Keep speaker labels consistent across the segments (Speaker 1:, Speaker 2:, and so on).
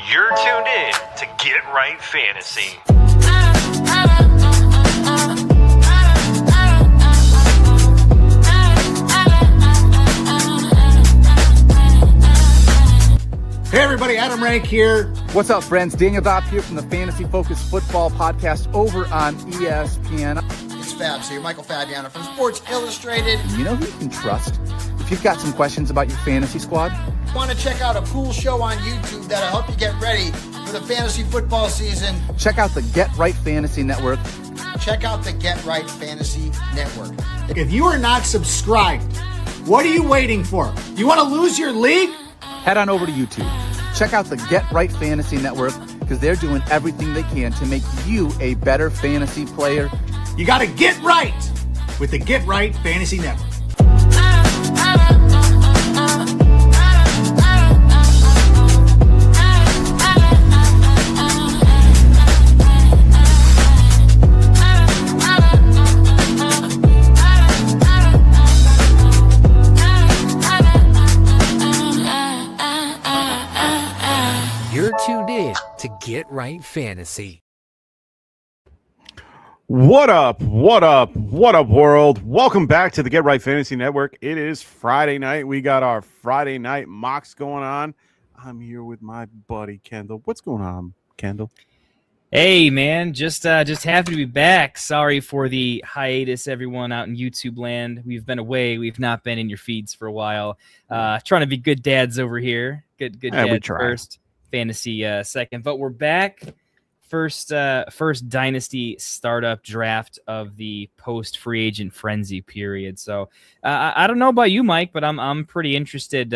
Speaker 1: You're tuned in to Get Right Fantasy.
Speaker 2: Hey everybody, Adam Rank here.
Speaker 3: What's up, friends? Daniel Dopp here from the Fantasy Focused Football Podcast over on ESPN.
Speaker 2: It's Fabs here, Michael Fabiano from Sports Illustrated.
Speaker 3: You know who you can trust if you've got some questions about your fantasy squad?
Speaker 2: Want to check out a cool show on YouTube that'll help you get ready for the fantasy football season?
Speaker 3: Check out the Get Right Fantasy Network.
Speaker 2: Check out the Get Right Fantasy Network. If you are not subscribed, what are you waiting for? You want to lose your league?
Speaker 3: Head on over to YouTube. Check out the Get Right Fantasy Network because they're doing everything they can to make you a better fantasy player.
Speaker 2: You got to get right with the Get Right Fantasy Network.
Speaker 4: You're tuned in to Get Right Fantasy.
Speaker 5: What up, world? Welcome back to the Get Right Fantasy Network. It is Friday night. We got our Friday night mocks going on. I'm here with my buddy, Kendall. What's going on, Kendall?
Speaker 6: Hey, man, just happy to be back. Sorry for the hiatus, everyone out in YouTube land. We've been away. We've not been in your feeds for a while. Trying to be good dads over here. Good dads first, fantasy second. But we're back. First Dynasty startup draft of the post free agent frenzy period. So I don't know about you, Mike, but I'm pretty interested.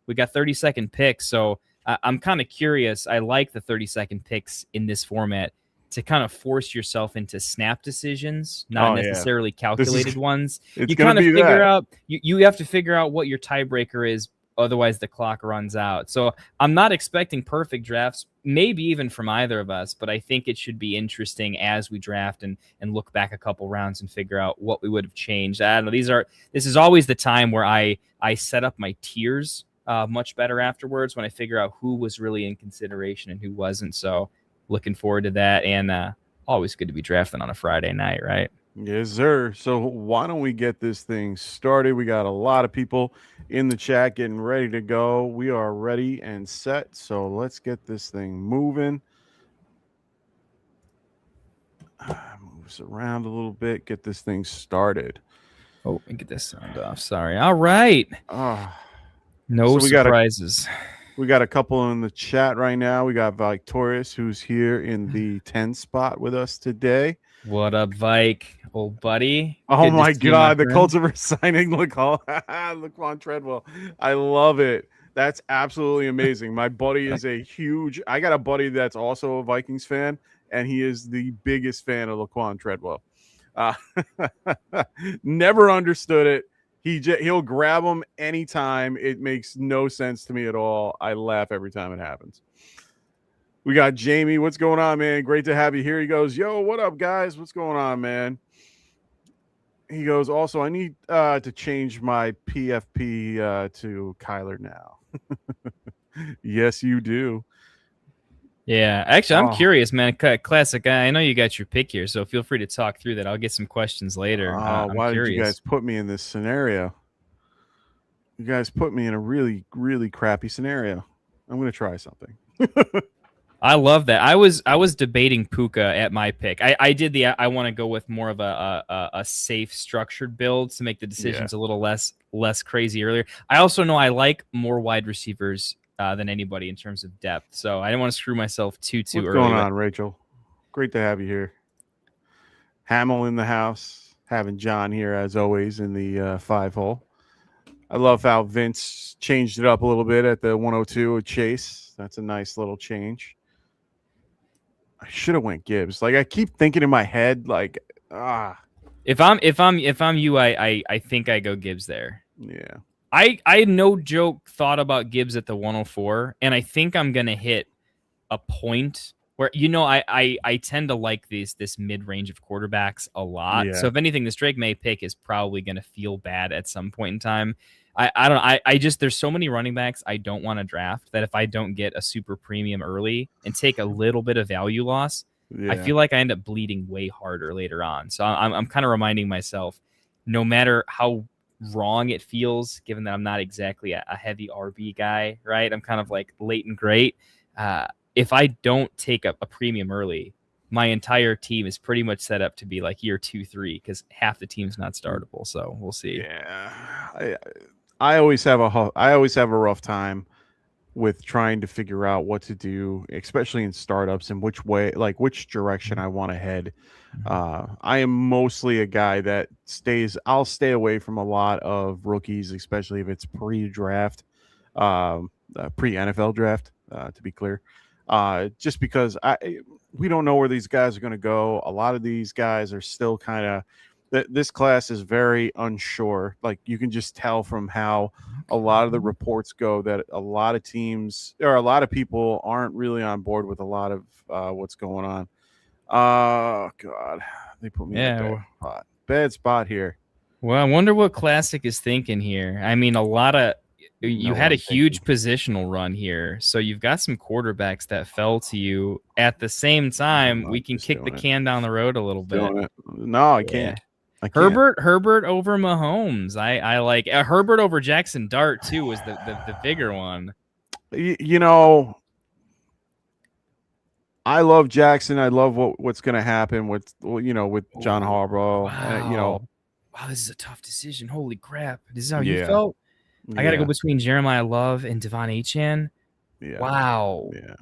Speaker 6: We got 30-second picks, so I'm kind of curious. I like the 30-second picks in this format to kind of force yourself into snap decisions, not necessarily calculated ones. You kind of figure out you have to figure out what your tiebreaker is. Otherwise, the clock runs out. So I'm not expecting perfect drafts, maybe even from either of us, but I think it should be interesting as we draft and look back a couple rounds and figure out what we would have changed. I don't know. This is always the time where I set up my tiers much better afterwards when I figure out who was really in consideration and who wasn't. So looking forward to that, and always good to be drafting on a Friday night, right?
Speaker 5: Yes, sir. So why don't we get this thing started? We got a lot of people in the chat getting ready to go. We are ready and set. So let's get this thing moving. Moves around a little bit. Get this thing started.
Speaker 6: Oh, and get this sound off. Sorry. All right. No surprises.
Speaker 5: We got a couple in the chat right now. We got Victorious, who's here in the 10 spot with us today.
Speaker 6: What up, Vike, old buddy?
Speaker 5: Oh my God, the Cultivar signing Laquan Treadwell. I love it. That's absolutely amazing. My buddy is I got a buddy that's also a Vikings fan, and he is the biggest fan of Laquan Treadwell. Never understood it. He'll grab him anytime. It makes no sense to me at all. I laugh every time it happens. We got Jamie. What's going on, man? Great to have you here. He goes, yo, what up, guys? What's going on, man? He goes, also, I need to change my PFP to Kyler now. Yes, you do.
Speaker 6: Yeah, actually, I'm curious, man. Classic. I know you got your pick here, so feel free to talk through that. I'll get some questions later.
Speaker 5: Why did you guys put me in this scenario? You guys put me in a really, really crappy scenario. I'm going to try something.
Speaker 6: I love that. I was debating Puka at my pick. I did I want to go with more of a safe, structured build to make the decisions a little less crazy earlier. I also know I like more wide receivers than anybody in terms of depth, so I didn't want to screw myself too early.
Speaker 5: What's going on, Rachel? Great to have you here. Hamill in the house, having John here as always in the 5-hole. I love how Vince changed it up a little bit at the 102 with Chase. That's a nice little change. I should have went Gibbs. Like I keep thinking in my head, like
Speaker 6: If I'm you, I think I go Gibbs there.
Speaker 5: Yeah.
Speaker 6: I no joke thought about Gibbs at the 104, and I think I'm gonna hit a point where I tend to like this mid range of quarterbacks a lot.
Speaker 5: Yeah.
Speaker 6: So if anything, this Drake May pick is probably gonna feel bad at some point in time. I don't know. I just there's so many running backs I don't want to draft that if I don't get a super premium early and take a little bit of value loss,
Speaker 5: Yeah.
Speaker 6: I feel like I end up bleeding way harder later on. So I'm kind of reminding myself, no matter how wrong it feels, given that I'm not exactly a heavy RB guy, right? I'm kind of like late and great. If I don't take a premium early, my entire team is pretty much set up to be like year 2, 3 because half the team's not startable. So we'll see.
Speaker 5: Yeah, I always have a rough time with trying to figure out what to do, especially in startups and which direction I want to head. I am mostly a guy that I'll stay away from a lot of rookies, especially if it's pre-draft, pre-NFL draft, to be clear. Just because we don't know where these guys are going to go. A lot of these guys are still kind of this class is very unsure. Like you can just tell from how a lot of the reports go that a lot of teams or a lot of people aren't really on board with a lot of what's going on. Oh God, they put me in a bad spot here.
Speaker 6: Well, I wonder what Classic is thinking here. I mean, you had a huge positional run here, so you've got some quarterbacks that fell to you. At the same time, we can kick the can down the road a little bit.
Speaker 5: No, I can't.
Speaker 6: Herbert over Mahomes. I like Herbert over Jackson Dart too was the bigger one.
Speaker 5: You know, I love Jackson. I love what's going to happen with John Harbaugh.
Speaker 6: Wow. Wow, this is a tough decision. Holy crap! This is how you felt. I got to go between Jeremiah Love and Devon Achane.
Speaker 5: Yeah.
Speaker 6: Wow.
Speaker 5: Yeah.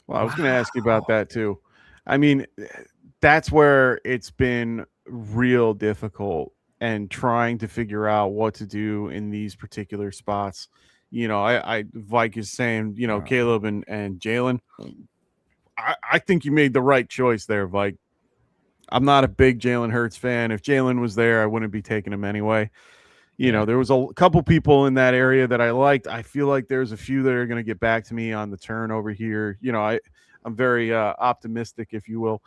Speaker 5: Well, I was going to ask you about that too. I mean, that's where it's been real difficult and trying to figure out what to do in these particular spots. You know, Vike is saying, Caleb and Jalen. I think you made the right choice there, Vike. I'm not a big Jalen Hurts fan. If Jalen was there, I wouldn't be taking him anyway. There was a couple people in that area that I liked. I feel like there's a few that are going to get back to me on the turn over here. I'm very optimistic, if you will.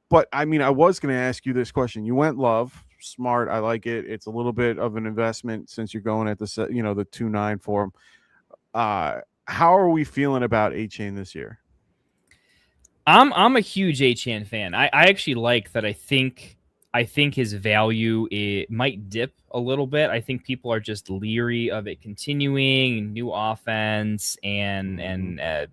Speaker 5: But I mean, I was going to ask you this question. You went Love, smart. I like it. It's a little bit of an investment since you're going at the 2.9 for him. How are we feeling about Achane this year?
Speaker 6: I'm a huge Achane fan. I actually like that. I think his value might dip a little bit. I think people are just leery of it continuing, new offense, and the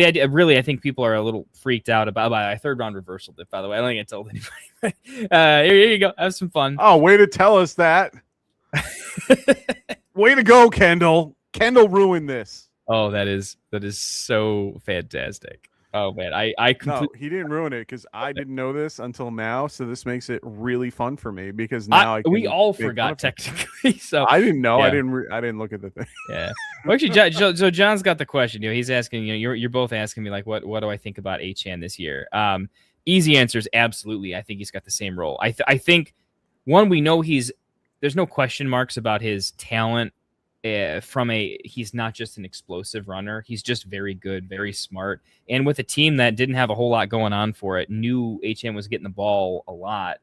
Speaker 6: idea. Really, I think people are a little freaked out about a third round reversal dip. By the way, I don't think I told anybody. Here you go. Have some fun.
Speaker 5: Oh, way to tell us that. Way to go, Kendall. Kendall ruined this.
Speaker 6: Oh, that is so fantastic. Oh man,
Speaker 5: No, he didn't ruin it because I didn't know this until now. So this makes it really fun for me because now
Speaker 6: we all forgot technically. So
Speaker 5: I didn't know.
Speaker 6: Yeah.
Speaker 5: I didn't look at the thing.
Speaker 6: Yeah. Well, actually, so John's got the question. He's asking. You're both asking me like, what do I think about Achane this year? Easy answer is absolutely. I think he's got the same role. I think one, we know there's no question marks about his talent. He's not just an explosive runner. He's just very good, very smart. And with a team that didn't have a whole lot going on for it, knew Achane was getting the ball a lot,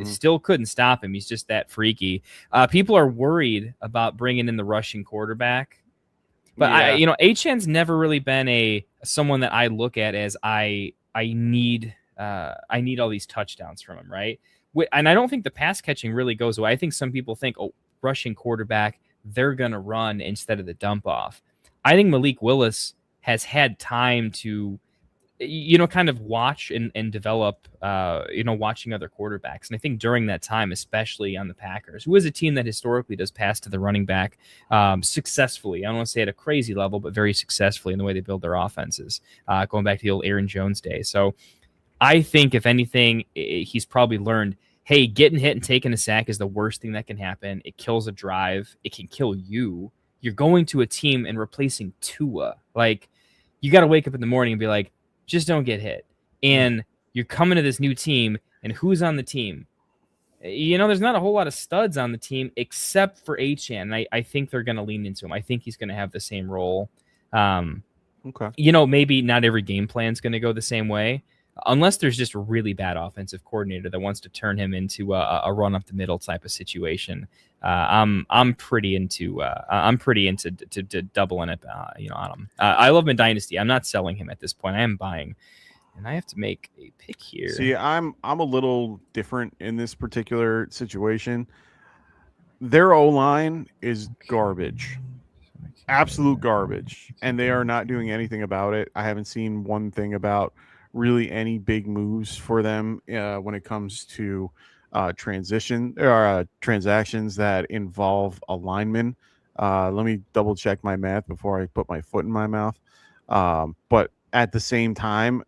Speaker 6: still couldn't stop him. He's just that freaky. People are worried about bringing in the rushing quarterback. But Achane's never really been someone that I look at as I need all these touchdowns from him, right? And I don't think the pass catching really goes away. I think some people think, rushing quarterback, they're going to run instead of the dump off. I think Malik Willis has had time to, kind of watch and develop, watching other quarterbacks. And I think during that time, especially on the Packers, who is a team that historically does pass to the running back successfully. I don't want to say at a crazy level, but very successfully in the way they build their offenses, going back to the old Aaron Jones day. So I think if anything, he's probably learned, hey, getting hit and taking a sack is the worst thing that can happen. It kills a drive. It can kill you. You're going to a team and replacing Tua. Like, you got to wake up in the morning and be like, just don't get hit. And you're coming to this new team, and who's on the team? There's not a whole lot of studs on the team except for Achane. And I think they're going to lean into him. I think he's going to have the same role.
Speaker 5: Okay.
Speaker 6: Maybe not every game plan is going to go the same way. unless there's just a really bad offensive coordinator that wants to turn him into a run up the middle type of situation. I'm pretty into to doubling it, on him. I love him in Dynasty. I'm not selling him at this point. I am buying, and I have to make a pick here.
Speaker 5: See, I'm a little different in this particular situation. Their O-line is garbage. Absolute garbage, and they are not doing anything about it. I haven't seen one thing about really any big moves for them when it comes to transactions that involve a lineman. Let me double check my math before I put my foot in my mouth. But at the same time,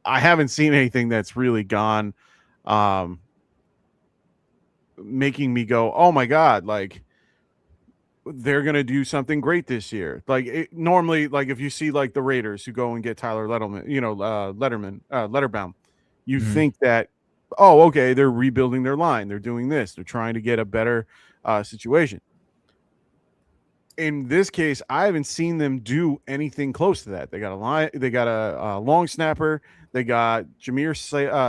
Speaker 5: I haven't seen anything that's really gone making me go, oh my God, like they're going to do something great this year. Like normally, like if you see like the Raiders who go and get Tyler Letterbaum, you think that, oh, okay, they're rebuilding their line. They're doing this. They're trying to get a better situation. In this case, I haven't seen them do anything close to that. They got a line. They got a long snapper. They got Jameer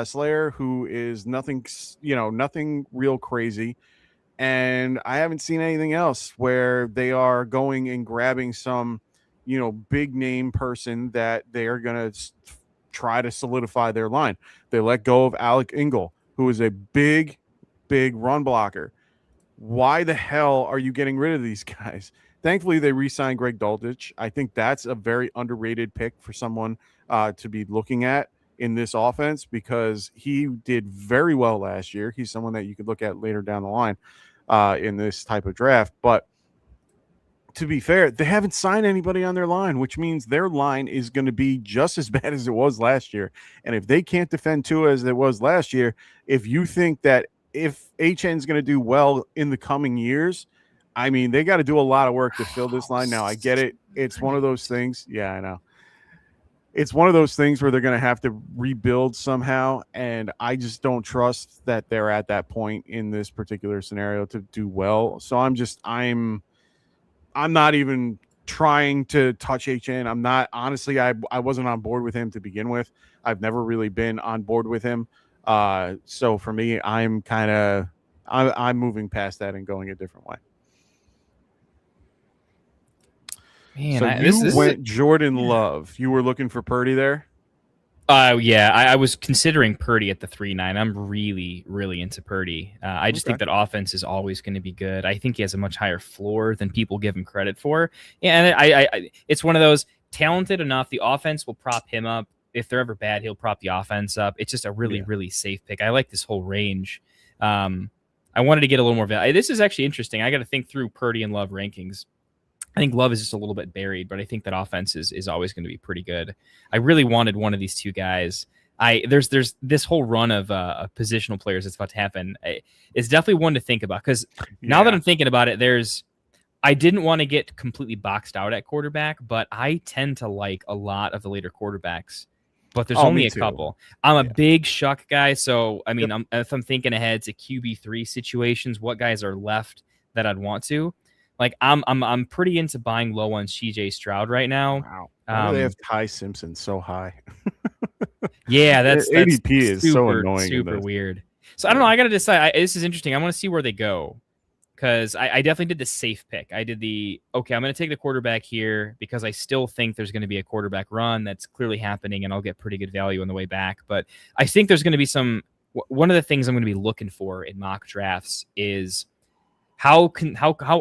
Speaker 5: Slayer, who is nothing real crazy. And I haven't seen anything else where they are going and grabbing some, big name person that they are going to try to solidify their line. They let go of Alec Ingle, who is a big, big run blocker. Why the hell are you getting rid of these guys? Thankfully, they re-signed Greg Dulcich. I think that's a very underrated pick for someone to be looking at in this offense because he did very well last year. He's someone that you could look at later down the line in this type of draft. But to be fair, they haven't signed anybody on their line, which means their line is going to be just as bad as it was last year. And if they can't defend Tua as it was last year, if you think that if HN is going to do well in the coming years, I mean, they got to do a lot of work to fill this line. Now, I get it. It's one of those things. Yeah, I know. It's one of those things where they're going to have to rebuild somehow, and I just don't trust that they're at that point in this particular scenario to do well. So I'm not even trying to touch HN. I'm not, honestly, I wasn't on board with him to begin with. I've never really been on board with him. So for me, I'm moving past that and going a different way.
Speaker 6: Man,
Speaker 5: so you went Jordan Love. You were looking for Purdy there?
Speaker 6: Yeah, I was considering Purdy at the 3-9. I'm really, really into Purdy. I just think that offense is always going to be good. I think he has a much higher floor than people give him credit for. Yeah, and I it's one of those talented enough. The offense will prop him up. If they're ever bad, he'll prop the offense up. It's just a really, really safe pick. I like this whole range. I wanted to get a little more value. This is actually interesting. I got to think through Purdy and Love rankings. I think Love is just a little bit buried, but I think that offense is always going to be pretty good. I really wanted one of these two guys. There's this whole run of positional players that's about to happen. It's definitely one to think about because now that I'm thinking about it, I didn't want to get completely boxed out at quarterback, but I tend to like a lot of the later quarterbacks. But there's only a couple. I'm a big Shuck guy, so I mean, if I'm thinking ahead to QB3 situations, what guys are left that I'd want to? Like I'm pretty into buying low on CJ Stroud right now.
Speaker 5: Wow. Why do they have Ty Simpson so high?
Speaker 6: Yeah, that's
Speaker 5: ADP is so annoying.
Speaker 6: Super weird. So I don't know. I got to decide. This is interesting. I want to see where they go because I definitely did the safe pick. I did I'm going to take the quarterback here because I still think there's going to be a quarterback run that's clearly happening, and I'll get pretty good value on the way back. But I think there's going to be one of the things I'm going to be looking for in mock drafts is how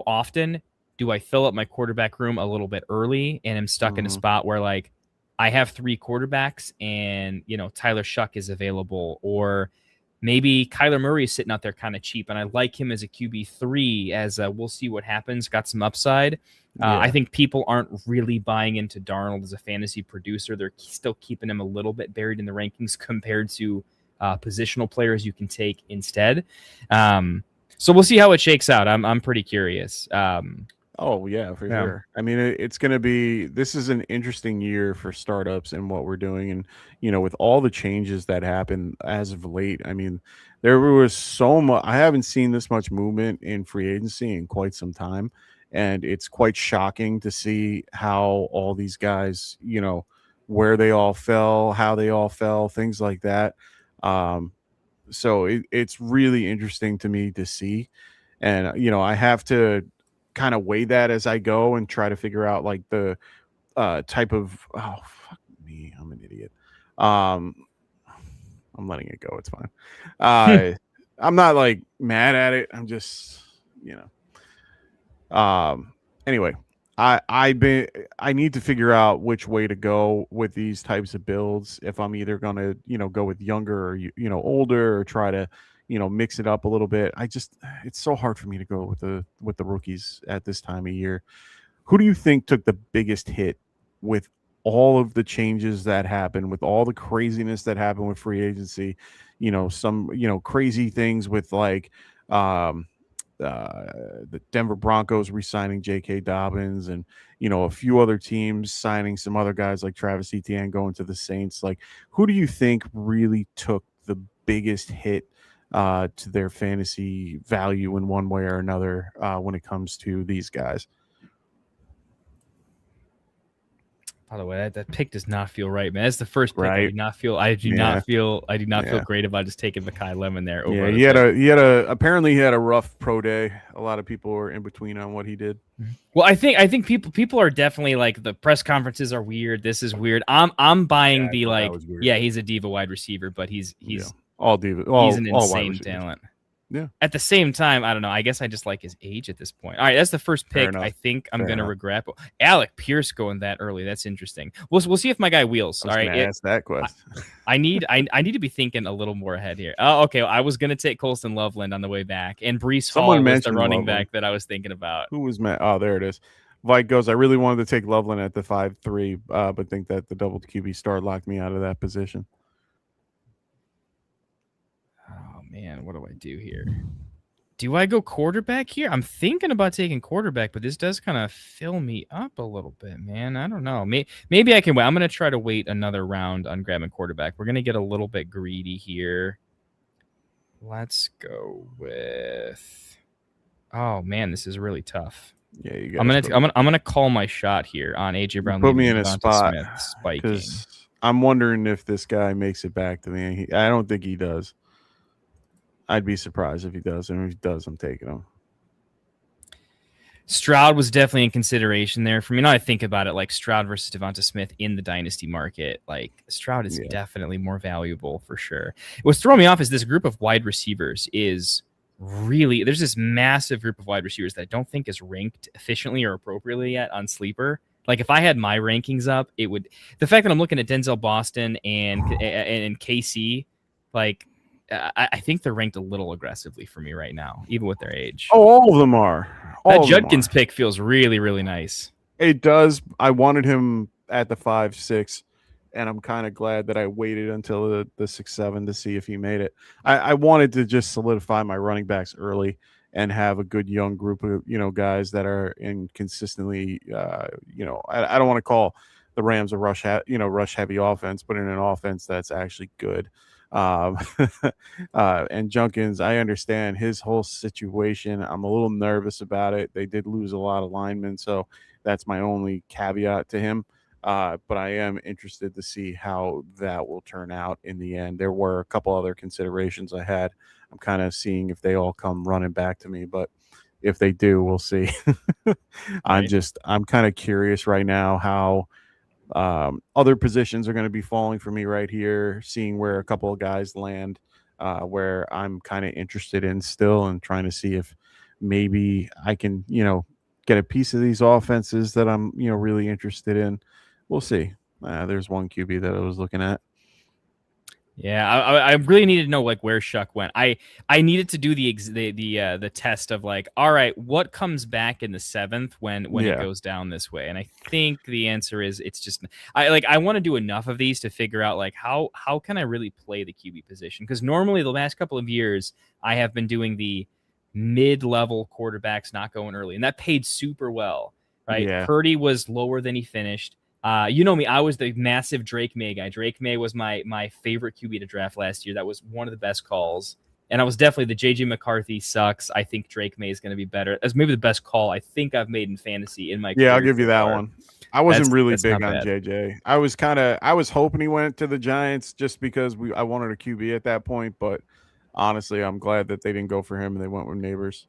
Speaker 6: often do I fill up my quarterback room a little bit early and I'm stuck in a spot where like I have 3 quarterbacks and Tyler Shuck is available, or maybe Kyler Murray is sitting out there kind of cheap and I like him as a QB3 as we'll see what happens, got some upside. I think people aren't really buying into Darnold as a fantasy producer. They're still keeping him a little bit buried in the rankings compared to positional players you can take instead. So we'll see how it shakes out. I'm pretty curious.
Speaker 5: Oh yeah, for sure. I mean, this is an interesting year for startups and what we're doing. And, with all the changes that happened as of late, I mean, there was so much, I haven't seen this much movement in free agency in quite some time. And it's quite shocking to see how all these guys, where they all fell, how they all fell, things like that. So it's really interesting to me to see. And, I have to kind of weigh that as I go and try to figure out like the type of, oh, fuck me, I'm an idiot. I'm letting it go. It's fine. I'm not like mad at it. I'm just, anyway, I need to figure out which way to go with these types of builds. If I'm either gonna, go with younger or older, or try to, mix it up a little bit. It's so hard for me to go with the rookies at this time of year. Who do you think took the biggest hit with all of the changes that happened, with all the craziness that happened with free agency? Some crazy things with like the Denver Broncos re-signing J.K. Dobbins, and a few other teams signing some other guys like Travis Etienne going to the Saints. Like, who do you think really took the biggest hit to their fantasy value in one way or another when it comes to these guys?
Speaker 6: By the way, that pick does not feel right, man. That's the first pick.
Speaker 5: Right.
Speaker 6: I do not feel great about just taking Mekhi Lemon there. Over
Speaker 5: he apparently he had a rough pro day. A lot of people were in between on what he did.
Speaker 6: Well, I think people are definitely like, the press conferences are weird. This is weird. I'm buying the like, he's a diva wide receiver, but he's
Speaker 5: all diva.
Speaker 6: He's an insane talent.
Speaker 5: Yeah.
Speaker 6: At the same time, I don't know. I guess I just like his age at this point. All right, that's the first pick. I think I'm going to regret. But Alec Pierce going that early. That's interesting. We'll see if my guy wheels. All right.
Speaker 5: Ask that question.
Speaker 6: I need to be thinking a little more ahead here. Oh, okay. I was going to take Colston Loveland on the way back, and Brees Hall was the running back that I was thinking about.
Speaker 5: Who was Matt? Oh, there it is. Vike goes, I really wanted to take Loveland at the 5-3, but think that the double QB star locked me out of that position.
Speaker 6: Oh man, what do I do here? Do I go quarterback here? I'm thinking about taking quarterback, but this does kind of fill me up a little bit, man. I don't know. Maybe I can wait. I'm going to try to wait another round on grabbing quarterback. We're going to get a little bit greedy here. Let's go with. Oh man, this is really tough.
Speaker 5: Yeah, you got.
Speaker 6: I'm gonna call my shot here on AJ Brown.
Speaker 5: Put me in a spot
Speaker 6: spiking.
Speaker 5: I'm wondering if this guy makes it back to me. I don't think he does. I'd be surprised if he does, and if he does, I'm taking him.
Speaker 6: Stroud was definitely in consideration there for me. Now I think about it, like Stroud versus Devonta Smith in the dynasty market, like Stroud is definitely more valuable for sure. What's throwing me off is this group of wide receivers is really, there's this massive group of wide receivers that I don't think is ranked efficiently or appropriately yet on Sleeper. Like if I had my rankings up, it would, the fact that I'm looking at Denzel Boston and KC, like I think they're ranked a little aggressively for me right now, even with their age.
Speaker 5: Oh, all of them are.
Speaker 6: That Judkins pick feels really, really nice.
Speaker 5: It does. I wanted him at the 5-6, and I'm kind of glad that I waited until the 6-7 to see if he made it. I wanted to just solidify my running backs early and have a good young group of guys that are in consistently I don't want to call the Rams a rush heavy offense, but in an offense that's actually good. And Junkins, I understand his whole situation. I'm a little nervous about it. They did lose a lot of linemen, so that's my only caveat to him. But I am interested to see how that will turn out in the end. There were a couple other considerations I had. I'm kind of seeing if they all come running back to me, but if they do, we'll see. I'm kind of curious right now how other positions are going to be falling for me right here, seeing where a couple of guys land, where I'm kind of interested in still, and trying to see if maybe I can, get a piece of these offenses that I'm, really interested in. We'll see. There's one QB that I was looking at.
Speaker 6: Yeah, I really needed to know like where Shuck went. I needed to do the test of like, all right, what comes back in the 7th when it goes down this way, and I think the answer is it's just I want to do enough of these to figure out like how can I really play the QB position, because normally the last couple of years I have been doing the mid-level quarterbacks not going early, and that paid super well, right?
Speaker 5: Yeah.
Speaker 6: Purdy was lower than he finished. You know me, I was the massive Drake May guy. Drake May was my favorite QB to draft last year. That was one of the best calls. And I was definitely the JJ McCarthy sucks. I think Drake May is going to be better. That's maybe the best call I think I've made in fantasy in my career.
Speaker 5: Yeah, I'll give you
Speaker 6: so
Speaker 5: that
Speaker 6: far.
Speaker 5: one. I wasn't really
Speaker 6: That's
Speaker 5: big
Speaker 6: not
Speaker 5: on
Speaker 6: bad.
Speaker 5: JJ. I was hoping he went to the Giants just because I wanted a QB at that point, but honestly, I'm glad that they didn't go for him and they went with Neighbors.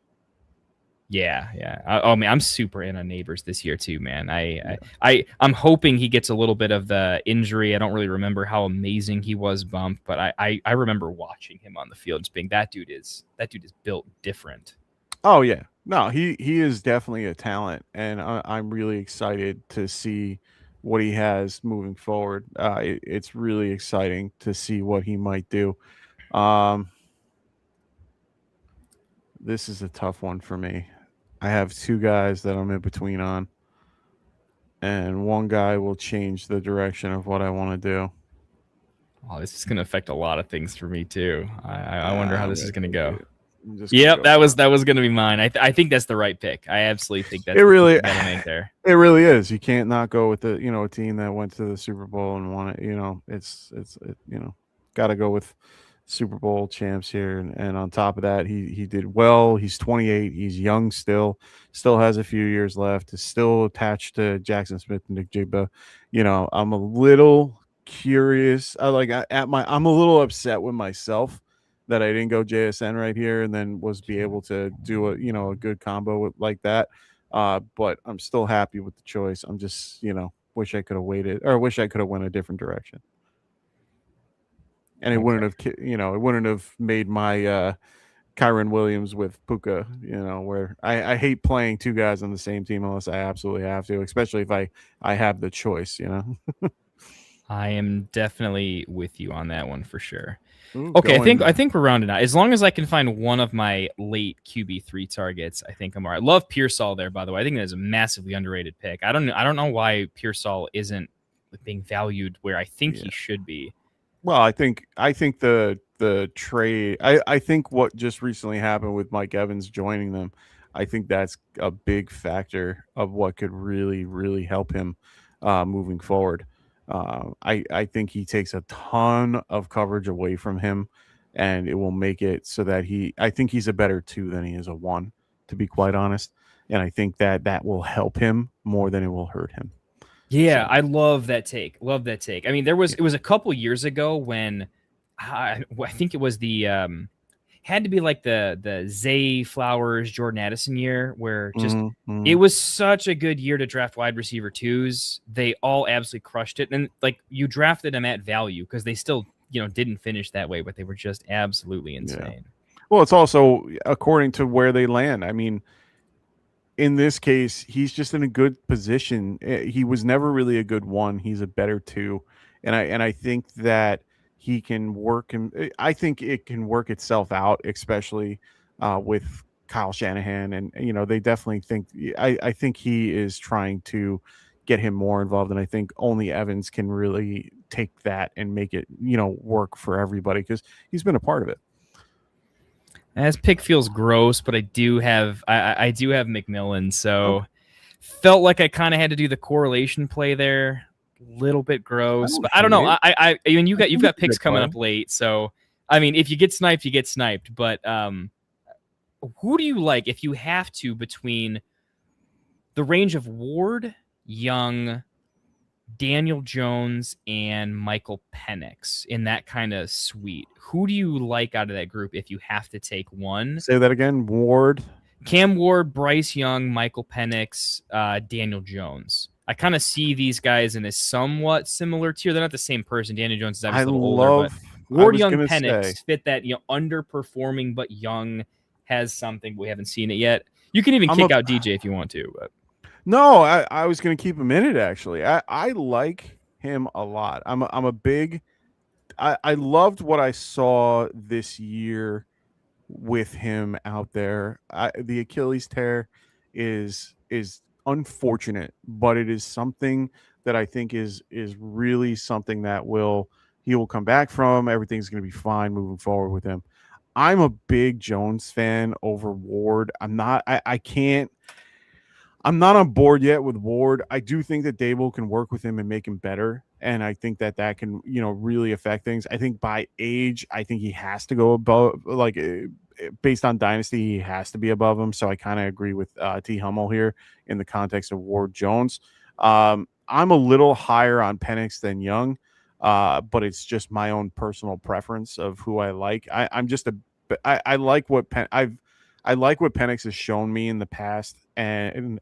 Speaker 6: Yeah. Oh man, I'm super in on Neighbors this year too, man. I'm hoping he gets a little bit of the injury. I don't really remember how amazing he was bumped, but I remember watching him on the field, just being that dude is built different.
Speaker 5: Oh yeah, no, he is definitely a talent, and I'm really excited to see what he has moving forward. It's really exciting to see what he might do. This is a tough one for me. I have two guys that I'm in between on, and one guy will change the direction of what I want to do.
Speaker 6: Oh, this is going to affect a lot of things for me too. I wonder how this is going to go.
Speaker 5: Yep,
Speaker 6: that was going to be mine. I think that's the right pick. I absolutely think that's that'll make there.
Speaker 5: It really is. You can't not go with the a team that went to the Super Bowl and won it. It's got to go with Super Bowl champs here, and on top of that, he did well. He's 28. He's young still has a few years left. Is still attached to Jackson Smith and Nick Jigba. I'm a little curious. I'm a little upset with myself that I didn't go JSN right here and then was be able to do a good combo like that. But I'm still happy with the choice. I'm just wish I could have waited, or wish I could have went a different direction. And it wouldn't have made my Kyron Williams with Puka, where I hate playing two guys on the same team unless I absolutely have to, especially if I have the choice,
Speaker 6: I am definitely with you on that one for sure.
Speaker 5: Ooh,
Speaker 6: okay, I think we're rounding out. As long as I can find one of my late QB3 targets, I think I'm all right. Love Pearsall there, by the way. I think that is a massively underrated pick. I don't know why Pearsall isn't being valued where I think he should be.
Speaker 5: Well, I think the trade. I think what just recently happened with Mike Evans joining them, I think that's a big factor of what could really, really help him moving forward. I think he takes a ton of coverage away from him, and it will make it so that I think he's a better 2 than he is a 1, to be quite honest. And I think that will help him more than it will hurt him.
Speaker 6: Yeah, I love that take. I mean, it was a couple years ago when I think it was the had to be like the Zay Flowers, Jordan Addison year where just it was such a good year to draft wide receiver 2s. They all absolutely crushed it. And like you drafted them at value because they still, didn't finish that way, but they were just absolutely insane.
Speaker 5: Yeah. Well, it's also according to where they land. I mean, in this case, he's just in a good position. He was never really a good 1. He's a better 2. And I think that he can work, and I think it can work itself out, especially with Kyle Shanahan. And, they definitely think, I think he is trying to get him more involved. And I think only Evans can really take that and make it, work for everybody because he's been a part of it.
Speaker 6: This pick feels gross, but I do have McMillan, so felt like I kind of had to do the correlation play there. A little bit gross, but I don't know. I mean, you've got picks coming up late, so I mean, if you get sniped, you get sniped. But who do you like if you have to between the range of Ward, Young, Daniel Jones, and Michael Penix in that kind of suite? Who do you like out of that group if you have to take one?
Speaker 5: Say that again.
Speaker 6: Cam Ward, Bryce Young, Michael Penix, Daniel Jones. I kind of see these guys in a somewhat similar tier. They're not the same person. Daniel Jones is obviously a little older, but Ward, Young, Penix fit that underperforming but young, has something. We haven't seen it yet. You can even kick out DJ if you want to. But
Speaker 5: no, I was going to keep him in it, actually. I like him a lot. I'm a big – I loved what I saw this year with him out there. The Achilles tear is unfortunate, but it is something that I think is really something that he will come back from. Everything's going to be fine moving forward with him. I'm a big Jones fan over Ward. I'm not – I'm not on board yet with Ward. I do think that Dable can work with him and make him better. And I think that can, really affect things. I think by age, I think he has to go above, like based on Dynasty, he has to be above him. So I kind of agree with T. Hummel here in the context of Ward Jones. I'm a little higher on Penix than Young, but it's just my own personal preference of who I like. I like what I like what Penix has shown me in the past, and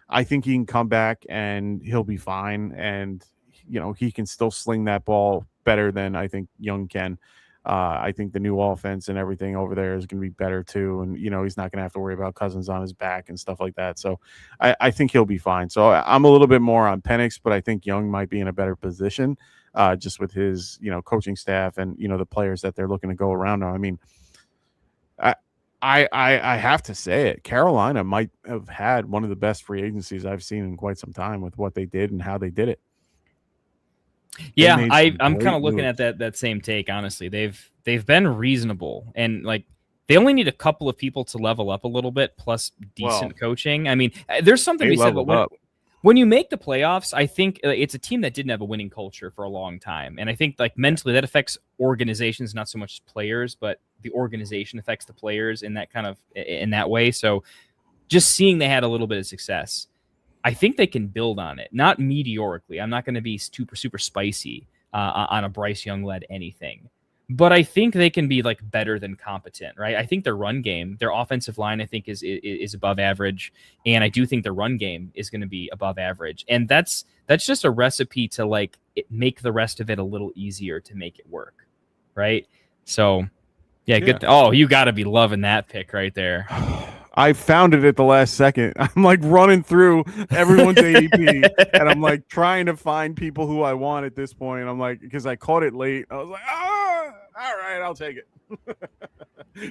Speaker 5: I think he can come back and he'll be fine, and he can still sling that ball better than I think Young can. I think the new offense and everything over there is going to be better too, and he's not going to have to worry about Cousins on his back and stuff like that. So I think he'll be fine. So I'm a little bit more on Penix, but I think Young might be in a better position, just with his coaching staff and the players that they're looking to go around now. I mean, I have to say it. Carolina might have had one of the best free agencies I've seen in quite some time with what they did and how they did it.
Speaker 6: Yeah, I'm kind of looking at that same take. Honestly, they've been reasonable, and like they only need a couple of people to level up a little bit, plus decent coaching. I mean, there's something to be said about when you make the playoffs. I think it's a team that didn't have a winning culture for a long time, and I think like mentally that affects organizations, not so much players, but the organization affects the players in that way. So just seeing they had a little bit of success, I think they can build on it, not meteorically. I'm not going to be super spicy on a Bryce Young led anything, but I think they can be like better than competent, right? I think their run game, their offensive line, I think is above average, and I do think their run game is going to be above average, and that's just a recipe to like make the rest of it a little easier to make it work, right? So. Yeah, good. Oh, you got to be loving that pick right there.
Speaker 5: I found it at the last second. I'm like running through everyone's ADP, and I'm like trying to find people who I want at this point. I'm like, because I caught it late. I was like, all right, I'll take it.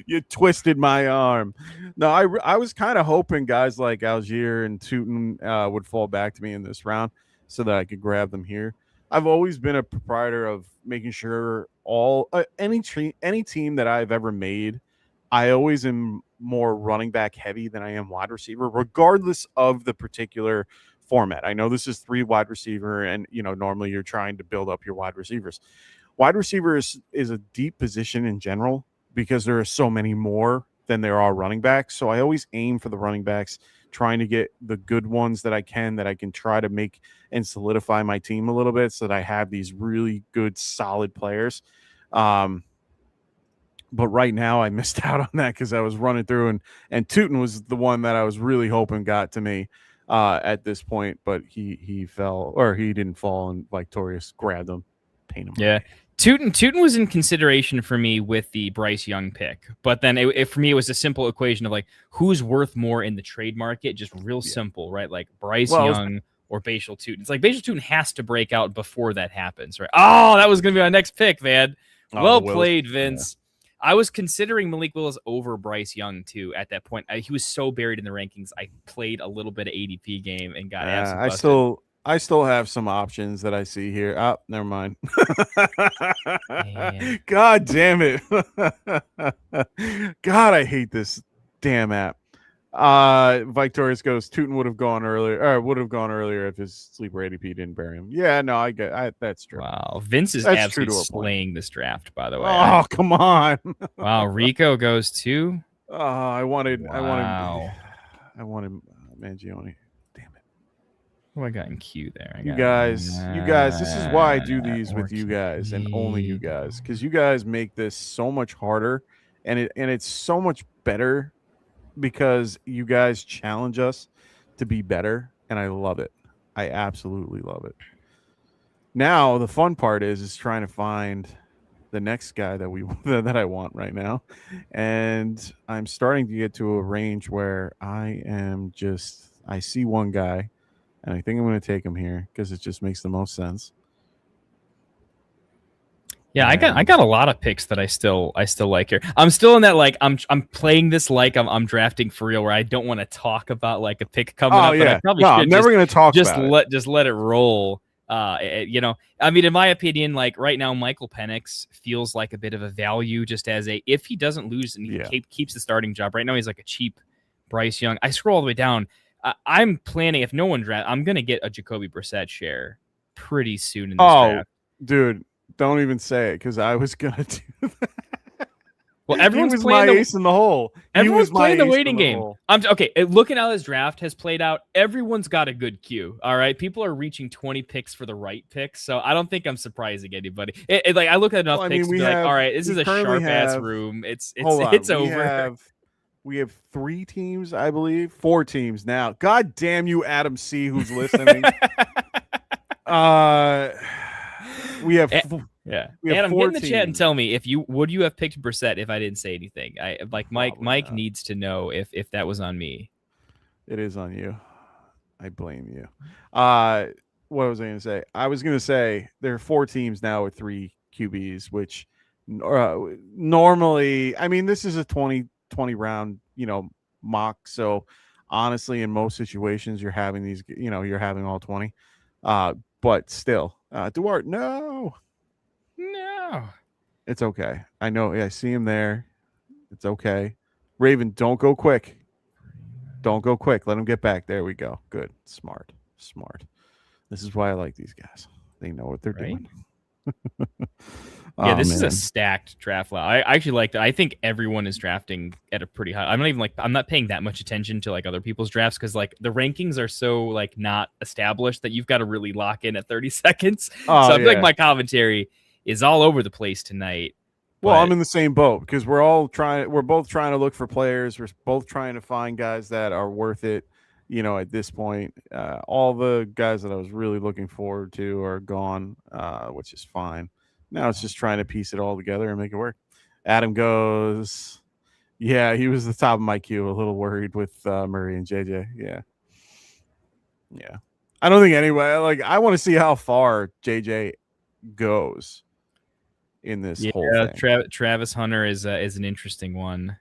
Speaker 5: You twisted my arm. No, I was kind of hoping guys like Algier and Tootin would fall back to me in this round so that I could grab them here. I've always been a proprietor of making sure any team that I've ever made, I always am more running back heavy than I am wide receiver, regardless of the particular format. I know this is 3 wide receiver, and normally you're trying to build up your wide receivers. Wide receiver is a deep position in general because there are so many more than there are running backs. So I always aim for the running backs, trying to get the good ones that I can try to make and solidify my team a little bit so that I have these really good, solid players. But right now I missed out on that because I was running through and Tootin was the one that I was really hoping got to me at this point, but he fell, or he didn't fall, and Victorious grabbed him, pain him.
Speaker 6: Yeah. Tootin was in consideration for me with the Bryce Young pick, but then for me it was a simple equation of like who's worth more in the trade market, just real simple, right? Like Bryce Young or Bashal Tootin. It's like Bashal Tootin has to break out before that happens, right? Oh, that was going to be my next pick, man. Well played, Vince. Yeah. I was considering Malik Willis over Bryce Young too at that point. He was so buried in the rankings. I played a little bit of ADP game and got absolutely busted.
Speaker 5: I still have some options that I see here. Oh, never mind. God damn it. God, I hate this damn app. Victorious goes, Tootin would have gone earlier if his sleeper ADP didn't bury him. Yeah, no, that's true.
Speaker 6: Wow. Vince is absolutely slaying this draft, by the way.
Speaker 5: Oh, come on.
Speaker 6: Wow, Rico goes to.
Speaker 5: I wanted Mangione.
Speaker 6: What I got in queue there?
Speaker 5: You guys, this is why I do these with you guys and only you guys, because you guys make this so much harder, and it's so much better because you guys challenge us to be better, and I love it. I absolutely love it. Now the fun part is trying to find the next guy that I want right now, and I'm starting to get to a range where I see one guy. And I think I'm going to take him here because it just makes the most sense.
Speaker 6: Yeah, I got a lot of picks that I still like here. I'm still in that like I'm playing this like I'm drafting for real, where I don't want to talk about like a pick coming up.
Speaker 5: Yeah.
Speaker 6: But
Speaker 5: I'm never going to talk about it.
Speaker 6: Just let it roll. I mean, in my opinion, like right now, Michael Penix feels like a bit of a value just as if he doesn't lose and he keeps the starting job. Right now, he's like a cheap Bryce Young. I scroll all the way down. I'm planning, if no one draft, I'm going to get a Jacoby Brissett share pretty soon in this draft.
Speaker 5: Dude, don't even say it because I was going to do that.
Speaker 6: Well, everyone's
Speaker 5: he was
Speaker 6: playing
Speaker 5: my
Speaker 6: the
Speaker 5: ace in the hole.
Speaker 6: Everyone's playing the waiting game. Okay, looking how this draft has played out, everyone's got a good queue. All right, people are reaching 20 picks for the right picks, so I don't think I'm surprising anybody. Like I look at enough picks, and be like, all right, this is a sharp ass room. It's over.
Speaker 5: We have 3 teams, I believe, 4 teams now. God damn you, Adam C, who's listening. We have
Speaker 6: Adam, get in the chat and tell me would you have picked Brissett if I didn't say anything. Mike needs to know if that was on me.
Speaker 5: It is on you. I blame you. What was I going to say? I was going to say there are 4 teams now with 3 QBs, which normally, I mean, this is a 20 round, mock. So honestly, in most situations, you're having these, you're having all 20. But still, Duarte, no, it's okay. I know. Yeah, I see him there. It's okay. Raven, don't go quick. Don't go quick. Let him get back. There we go. Good. Smart. This is why I like these guys. They know what they're doing.
Speaker 6: Yeah, this is a stacked draft. I actually like that. I think everyone is drafting at a pretty high. I'm not paying that much attention to like other people's drafts because like the rankings are so like not established that you've got to really lock in at 30 seconds. So I feel like my commentary is all over the place tonight.
Speaker 5: Well, I'm in the same boat because we're both trying to look for players. We're both trying to find guys that are worth it. At this point, all the guys that I was really looking forward to are gone, which is fine. Now it's just trying to piece it all together and make it work. Adam goes, yeah, he was the top of my queue. A little worried with Murray and JJ. Yeah. I don't think anyway. Like I want to see how far JJ goes in this whole thing.
Speaker 6: Travis Hunter is an interesting one.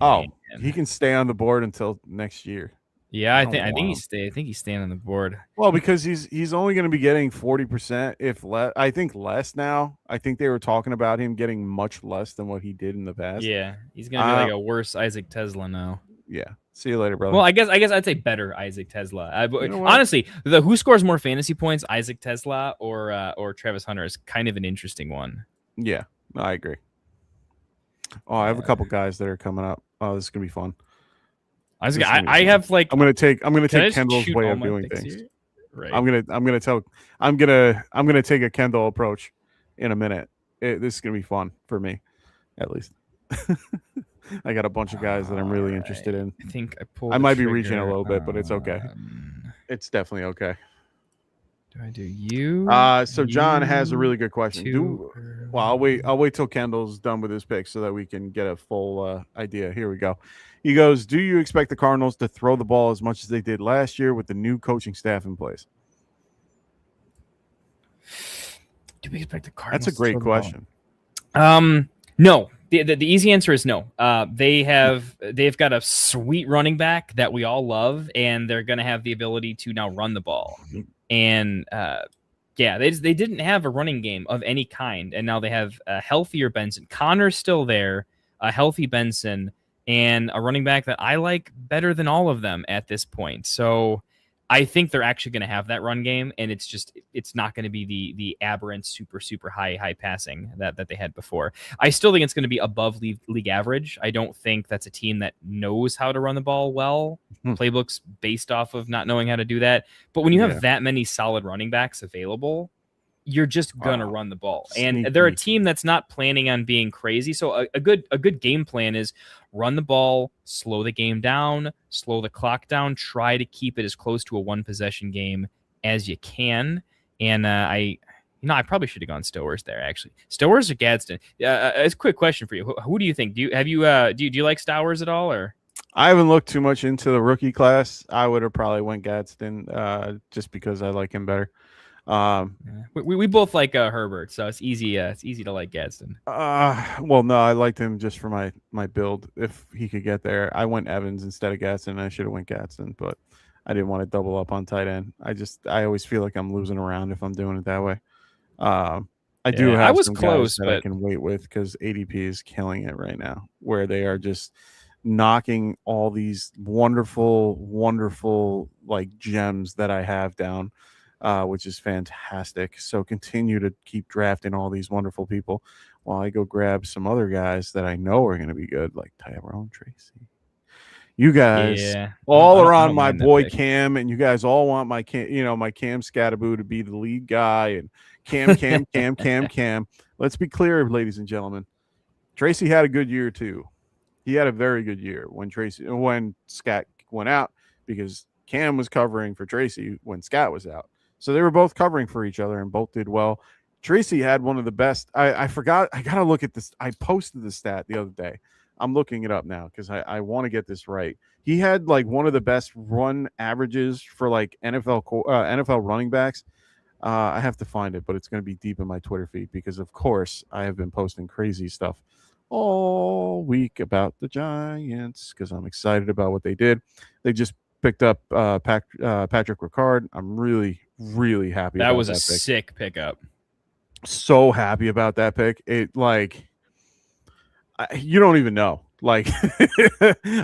Speaker 5: Man. He can stay on the board until next year.
Speaker 6: Yeah, I think he's staying on the board.
Speaker 5: Well, because he's only going to be getting 40%, if less. I think less now. I think they were talking about him getting much less than what he did in the past.
Speaker 6: Yeah, he's going to be like a worse Isaac Tesla now.
Speaker 5: Yeah. See you later, brother.
Speaker 6: Well, I guess I'd say better Isaac Tesla. Honestly, who scores more fantasy points, Isaac Tesla or Travis Hunter, is kind of an interesting one.
Speaker 5: Yeah, I agree. Oh, I have a couple guys that are coming up. Oh, this is gonna be fun.
Speaker 6: I have like
Speaker 5: I'm gonna take Kendall's way of doing things.
Speaker 6: Right.
Speaker 5: I'm gonna take a Kendall approach in a minute. This is gonna be fun for me, at least. I got a bunch of guys that I'm really interested in.
Speaker 6: I think
Speaker 5: I might be reaching a little bit, but it's okay. It's definitely okay.
Speaker 6: Do I do you?
Speaker 5: So John has a really good question. I'll wait till Kendall's done with his pick so that we can get a full idea. Here we go. He goes, do you expect the Cardinals to throw the ball as much as they did last year with the new coaching staff in place?
Speaker 6: Do we expect the Cardinals?
Speaker 5: That's a great question.
Speaker 6: No. The easy answer is no. They've got a sweet running back that we all love, and they're going to have the ability to now run the ball. And they didn't have a running game of any kind, and now they have a healthier Benson. Connor's still there, a healthy Benson, and a running back that I like better than all of them at this point. So I think they're actually going to have that run game, and it's not going to be the aberrant super high passing that they had before. I still think it's going to be above league average. I don't think that's a team that knows how to run the ball well. Playbooks based off of not knowing how to do that. But when you have that many solid running backs available, you're just gonna run the ball. And they're a team that's not planning on being crazy. So a good game plan is run the ball, slow the game down, slow the clock down, try to keep it as close to a one possession game as you can. And I probably should have gone Stowers there, actually. Stowers or Gadsden? It's a quick question for you. Who do you think? Do you like Stowers at all, or?
Speaker 5: I haven't looked too much into the rookie class. I would have probably went Gadsden just because I like him better.
Speaker 6: We both like Herbert, so it's easy to like Gadsden.
Speaker 5: Well, no, I liked him just for my build. If he could get there, I went Evans instead of Gadsden. I should have went Gadsden, but I didn't want to double up on tight end. I always feel like I'm losing around if I'm doing it that way. I do have some
Speaker 6: close,
Speaker 5: guys that I can wait with because ADP is killing it right now, where they are just knocking all these wonderful, wonderful like gems that I have down, which is fantastic. So continue to keep drafting all these wonderful people while I go grab some other guys that I know are going to be good, like Tyrone Tracy. You guys all are on my boy Cam, and you guys all want my Cam, my Cam Scattaboo to be the lead guy, and Cam. Let's be clear, ladies and gentlemen. Tracy had a good year too. He had a very good year when Scat went out, because Cam was covering for Tracy when Scat was out. So they were both covering for each other and both did well. Tracy had one of the best. I forgot. I got to look at this. I posted the stat the other day. I'm looking it up now because I want to get this right. He had like one of the best run averages for like NFL running backs. I have to find it, but it's going to be deep in my Twitter feed because, of course, I have been posting crazy stuff all week about the Giants because I'm excited about what they did. They just picked up Patrick Ricard. I'm really, really happy.
Speaker 6: That
Speaker 5: about
Speaker 6: was
Speaker 5: that
Speaker 6: a
Speaker 5: pick.
Speaker 6: sick pickup.
Speaker 5: So happy about that pick. It like you don't even know. Like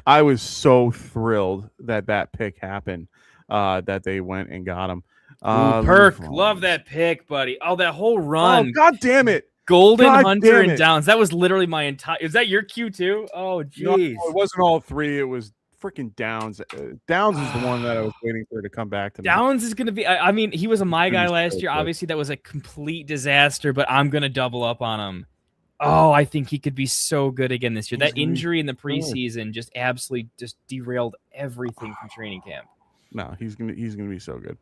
Speaker 5: I was so thrilled that pick happened. That they went and got him.
Speaker 6: Perk, love that pick, buddy. Oh, that whole run.
Speaker 5: Oh, God damn it.
Speaker 6: Golden, Hunter, and Downs. That was literally my entire. Is that your Q too? Oh, geez.
Speaker 5: No, it wasn't all three. It was freaking Downs. Downs is the one that I was waiting for to come back to me.
Speaker 6: Downs is going to be. I mean, he was a my guy last year. Obviously, that was a complete disaster, but I'm going to double up on him. Oh, I think he could be so good again this year. That injury in the preseason just absolutely just derailed everything from training camp.
Speaker 5: No, he's gonna be so good.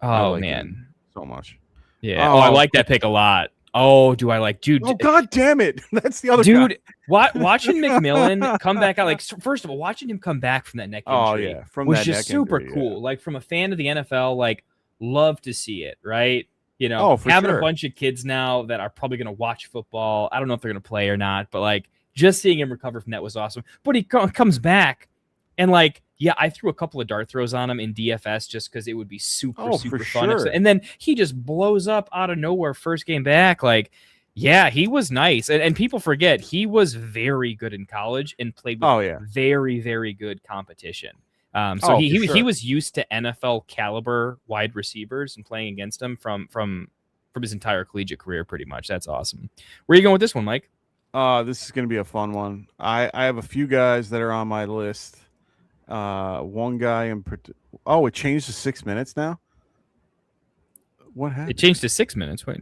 Speaker 6: Oh man,
Speaker 5: so much.
Speaker 6: Yeah. Oh, I like that pick a lot. Oh, do I like dude?
Speaker 5: Oh, God damn it! That's the other
Speaker 6: dude.
Speaker 5: Guy.
Speaker 6: Watching McMillan come back out, like first of all, watching him come back from that neck injury, was just super cool. Yeah. Like from a fan of the NFL, like love to see it, right? Having a bunch of kids now that are probably going to watch football. I don't know if they're going to play or not, but like just seeing him recover from that was awesome. But he comes back and like, yeah, I threw a couple of dart throws on him in DFS just because it would be super fun. Sure. And then he just blows up out of nowhere first game back. Like, yeah, he was nice. And people forget he was very good in college and played with very, very good competition. He was used to NFL caliber wide receivers and playing against them from his entire collegiate career, pretty much. That's awesome. Where are you going with this one, Mike?
Speaker 5: This is going to be a fun one. I have a few guys that are on my list. One guy in it changed to 6 minutes now. What happened?
Speaker 6: It changed to 6 minutes. Wait.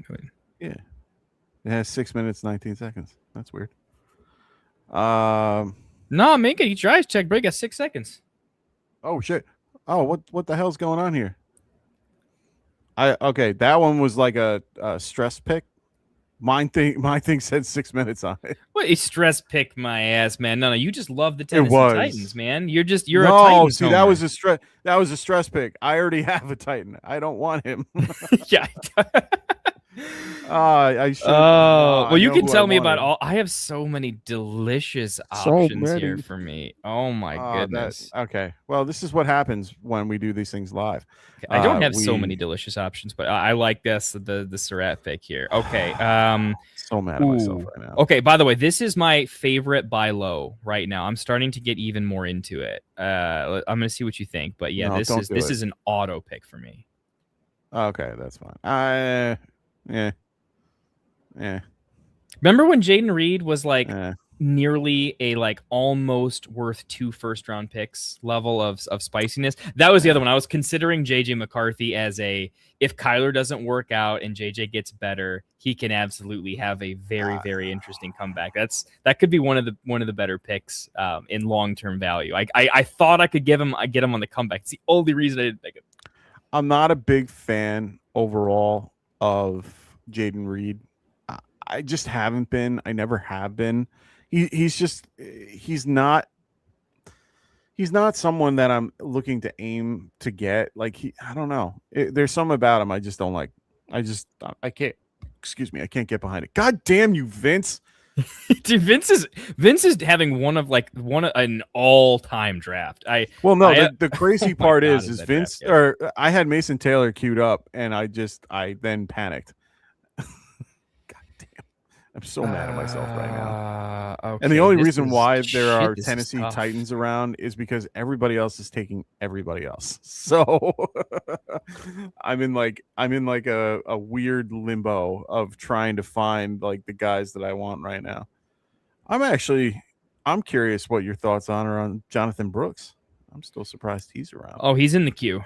Speaker 5: Yeah, it has 6 minutes 19 seconds. That's weird. No,
Speaker 6: make it. He tries check break at 6 seconds.
Speaker 5: Oh shit! Oh, what the hell's going on here? That one was like a stress pick. My thing said 6 minutes on it.
Speaker 6: What a stress pick, my ass, man! No, you just love the Tennessee Titans, man. You're a Titans.
Speaker 5: See, that was a stress. That was a stress pick. I already have a Titan. I don't want him.
Speaker 6: Yeah.
Speaker 5: I should.
Speaker 6: Well, you can tell me about all. I have so many delicious options here for me. Oh my goodness.
Speaker 5: Okay. Well, this is what happens when we do these things live.
Speaker 6: I don't have so many delicious options, but I like the Surratt pick here. Okay.
Speaker 5: So mad at myself right now.
Speaker 6: Okay. By the way, this is my favorite buy low right now. I'm starting to get even more into it. I'm gonna see what you think, but yeah, this is an auto pick for me.
Speaker 5: Okay, that's fine. Yeah.
Speaker 6: Remember when Jaden Reed was like nearly a like almost worth 2 first-round picks level of spiciness? That was the other one. I was considering JJ McCarthy as if Kyler doesn't work out and JJ gets better, he can absolutely have a very, very interesting comeback. That could be one of the better picks in long-term value. I thought I could get him on the comeback. It's the only reason I didn't pick him.
Speaker 5: I'm not a big fan overall of Jaden Reed. I just haven't been. I never have been. He's not someone that I'm looking to aim to get. Like I don't know. There's something about him I just don't like. I can't. Excuse me. I can't get behind it. God damn you, Vince.
Speaker 6: Dude, Vince is having one of an all-time draft.
Speaker 5: The crazy part is Vince draft, or I had Mason Taylor queued up and I then panicked. God damn. I'm so mad at myself right now.
Speaker 6: Okay,
Speaker 5: And the only
Speaker 6: this
Speaker 5: reason
Speaker 6: is-
Speaker 5: why there
Speaker 6: shit,
Speaker 5: are
Speaker 6: this is
Speaker 5: Tennessee
Speaker 6: tough.
Speaker 5: Titans around is because everybody else is taking everybody else. So I'm in like a weird limbo of trying to find like the guys that I want right now. I'm curious what your thoughts are on Jonathan Brooks. I'm still surprised he's around.
Speaker 6: Oh, he's in the queue.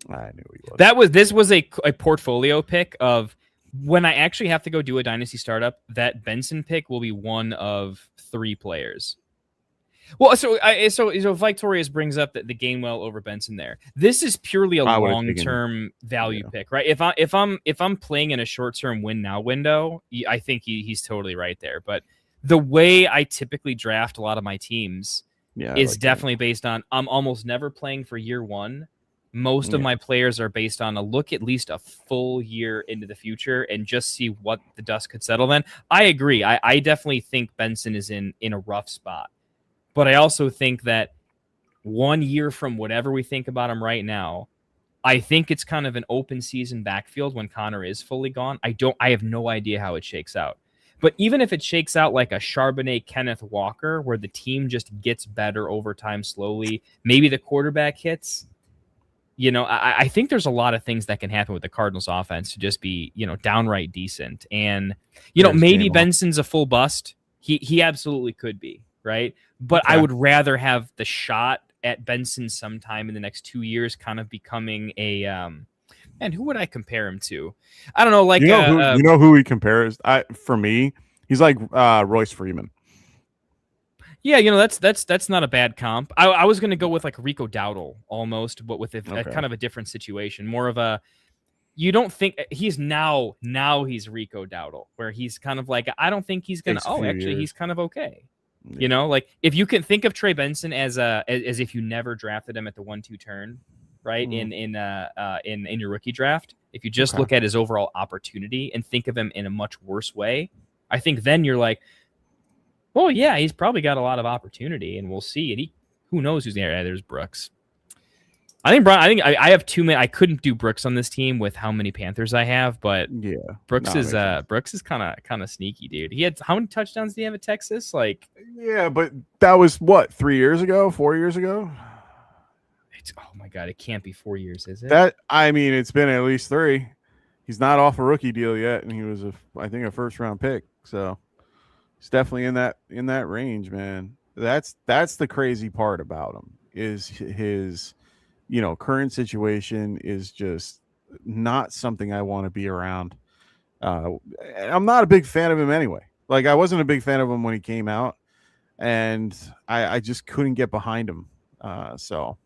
Speaker 5: I knew he was.
Speaker 6: This was a portfolio pick of when I actually have to go do a dynasty startup. That Benson pick will be one of 3 players. Well, so Victorious brings up the Gainwell over Benson there. This is purely a long-term value pick, right? If I'm playing in a short-term win now window, I think he's totally right there. But the way I typically draft a lot of my teams is definitely based on I'm almost never playing for year one. Most of my players are based on a look at least a full year into the future and just see what the dust could settle then. I agree. I definitely think Benson is in a rough spot. But I also think that 1 year from whatever we think about him right now, I think it's kind of an open season backfield when Connor is fully gone. I have no idea how it shakes out. But even if it shakes out like a Charbonnet, Kenneth Walker, where the team just gets better over time slowly, maybe the quarterback hits, I think there's a lot of things that can happen with the Cardinals offense to just be, downright decent. And, maybe Benson's a full bust. He absolutely could be, right? But I would rather have the shot at Benson sometime in the next 2 years kind of becoming a and who would I compare him to? I don't know, like
Speaker 5: you know who he compares? For me, he's like Royce Freeman.
Speaker 6: Yeah, that's not a bad comp. I was going to go with like Rico Dowdle almost, but with a kind of a different situation. More of a, you don't think he's now he's Rico Dowdle, where he's kind of like, I don't think he's going to, he's kind of okay. Yeah. Like if you can think of Trey Benson as if you never drafted him at the 1-2 turn, right? In your rookie draft, if you just look at his overall opportunity and think of him in a much worse way, I think then you're like, well, yeah, he's probably got a lot of opportunity, and we'll see. And who knows who's there? Yeah, there's Brooks. I think I have too many. I couldn't do Brooks on this team with how many Panthers I have, but yeah, Brooks is kind of sneaky, dude. He had how many touchdowns did he have at Texas? Like,
Speaker 5: yeah, but that was what 4 years ago.
Speaker 6: Oh my god, it can't be 4 years, is it?
Speaker 5: It's been at least 3. He's not off a rookie deal yet, and he was I think a first round pick. So. It's definitely in that range, man. That's the crazy part about him is his, current situation is just not something I want to be around. I'm not a big fan of him anyway. Like I wasn't a big fan of him when he came out, and I just couldn't get behind him. So,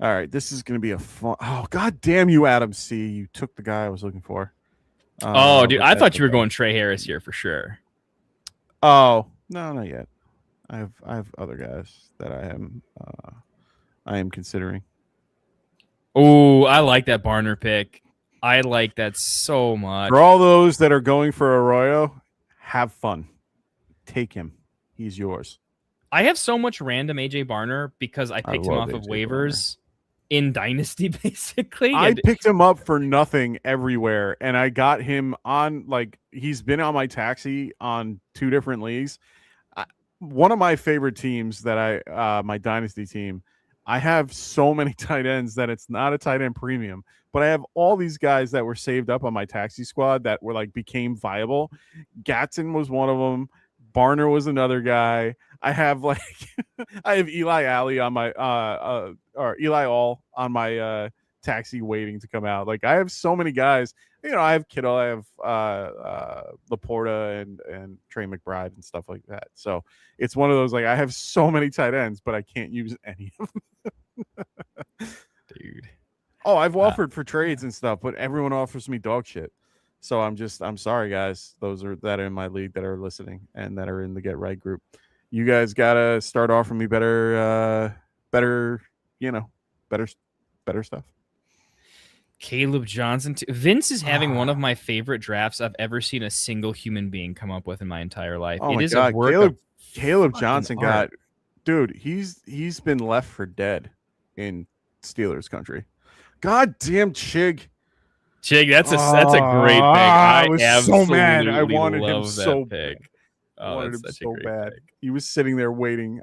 Speaker 5: all right, this is going to be a fun. Oh, god damn you, Adam C. You took the guy I was looking for.
Speaker 6: Dude, I thought you were going Trey Harris here for sure.
Speaker 5: Oh no, not yet. I have other guys that I am considering.
Speaker 6: Oh, I like that Barner pick. I like that so much.
Speaker 5: For all those that are going for Arroyo, have fun. Take him. He's yours.
Speaker 6: I have so much random AJ Barner because I picked him off of waivers in Dynasty, basically.
Speaker 5: I picked him up for nothing everywhere, and I got him on, he's been on my taxi on 2 different leagues. One of my favorite teams that my Dynasty team, I have so many tight ends that it's not a tight end premium, but I have all these guys that were saved up on my taxi squad that were became viable. Gatson was one of them. Barner was another guy. I have I have Eli Alley on my or Eli All on my taxi waiting to come out. I have so many guys. I have Kittle, I have Laporta and Trey McBride and stuff like that. So it's one of those I have so many tight ends, but I can't use any of them.
Speaker 6: Dude.
Speaker 5: Oh, I've offered for trades and stuff, but everyone offers me dog shit. So I'm sorry, guys. Those that are in my league that are listening and that are in the Get Right group. You guys gotta start offering me better stuff.
Speaker 6: Caleb Johnson. Vince is having one of my favorite drafts I've ever seen a single human being come up with in my entire life.
Speaker 5: Oh, it is God. Caleb Johnson he's been left for dead in Steelers country. God damn Chig.
Speaker 6: Chig, that's a great pick. I
Speaker 5: was
Speaker 6: absolutely
Speaker 5: so mad. I wanted him
Speaker 6: love that
Speaker 5: so
Speaker 6: pick.
Speaker 5: bad.
Speaker 6: Oh,
Speaker 5: I wanted
Speaker 6: that's
Speaker 5: him
Speaker 6: such a
Speaker 5: so
Speaker 6: great
Speaker 5: bad.
Speaker 6: pick.
Speaker 5: He was sitting there waiting.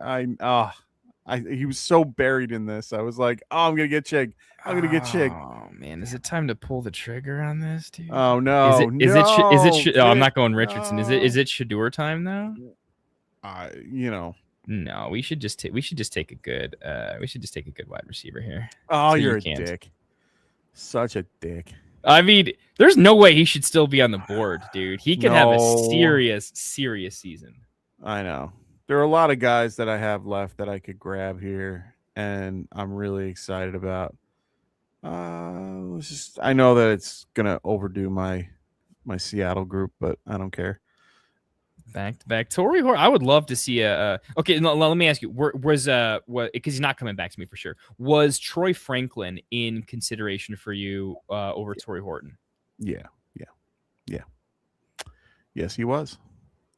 Speaker 5: He was so buried in this. I was like, oh, I'm gonna get Chig. I'm gonna get Chig.
Speaker 6: Oh man, is it time to pull the trigger on this, dude?
Speaker 5: Oh no,
Speaker 6: Is it? Oh, I'm not going
Speaker 5: no.
Speaker 6: Richardson. Is it Shador time though? No, we should just take a good wide receiver here.
Speaker 5: Oh,
Speaker 6: So
Speaker 5: you're
Speaker 6: you
Speaker 5: a
Speaker 6: can't.
Speaker 5: dick. Such a dick.
Speaker 6: I mean, there's no way he should still be on the board, dude. He could have a serious season.
Speaker 5: I know. There are a lot of guys that I have left that I could grab here, and I'm really excited about. I know that it's gonna overdo my Seattle group, but I don't care.
Speaker 6: Back to back, Torrey Horton. I would love to see a. Okay, no, let me ask you. Because he's not coming back to me for sure. Was Troy Franklin in consideration for you over Torrey Horton?
Speaker 5: Yeah. Yes, he was.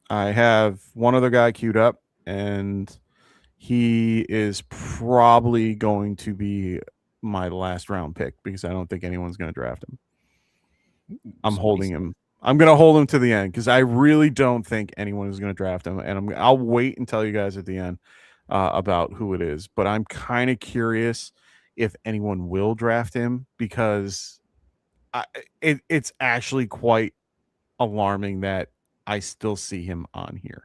Speaker 5: I have one other guy queued up, and he is probably going to be my last round pick because I don't think anyone's going to draft him. I'm holding him. I'm going to hold him to the end because I really don't think anyone is going to draft him, and I'll wait and tell you guys at the end about who it is. But I'm kind of curious if anyone will draft him because it's actually quite alarming that I still see him on here.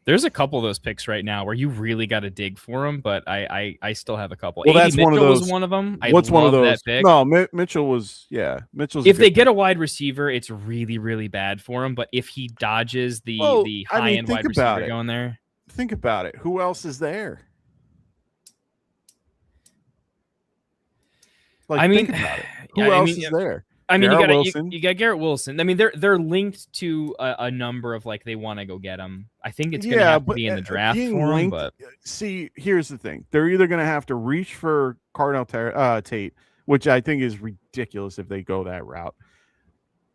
Speaker 6: There's a couple of those picks right now where you really got to dig for them, but I still have a couple.
Speaker 5: Well, that's
Speaker 6: Mitchell
Speaker 5: one of those.
Speaker 6: Was one of them.
Speaker 5: What's one of those?
Speaker 6: That pick.
Speaker 5: No, Mitchell was. Yeah, Mitchell's.
Speaker 6: If they get a wide receiver, it's really, really bad for him. But if he dodges the high end wide receiver going there,
Speaker 5: think about it. Who else is there? Think about it. Who else is there?
Speaker 6: I mean,
Speaker 5: Wilson.
Speaker 6: you got Garrett Wilson. I mean, they're linked to a number of they want to go get him. I think it's going to have to be in the draft for him. But
Speaker 5: see, here's the thing: they're either going to have to reach for Cardinal Tate, which I think is ridiculous if they go that route.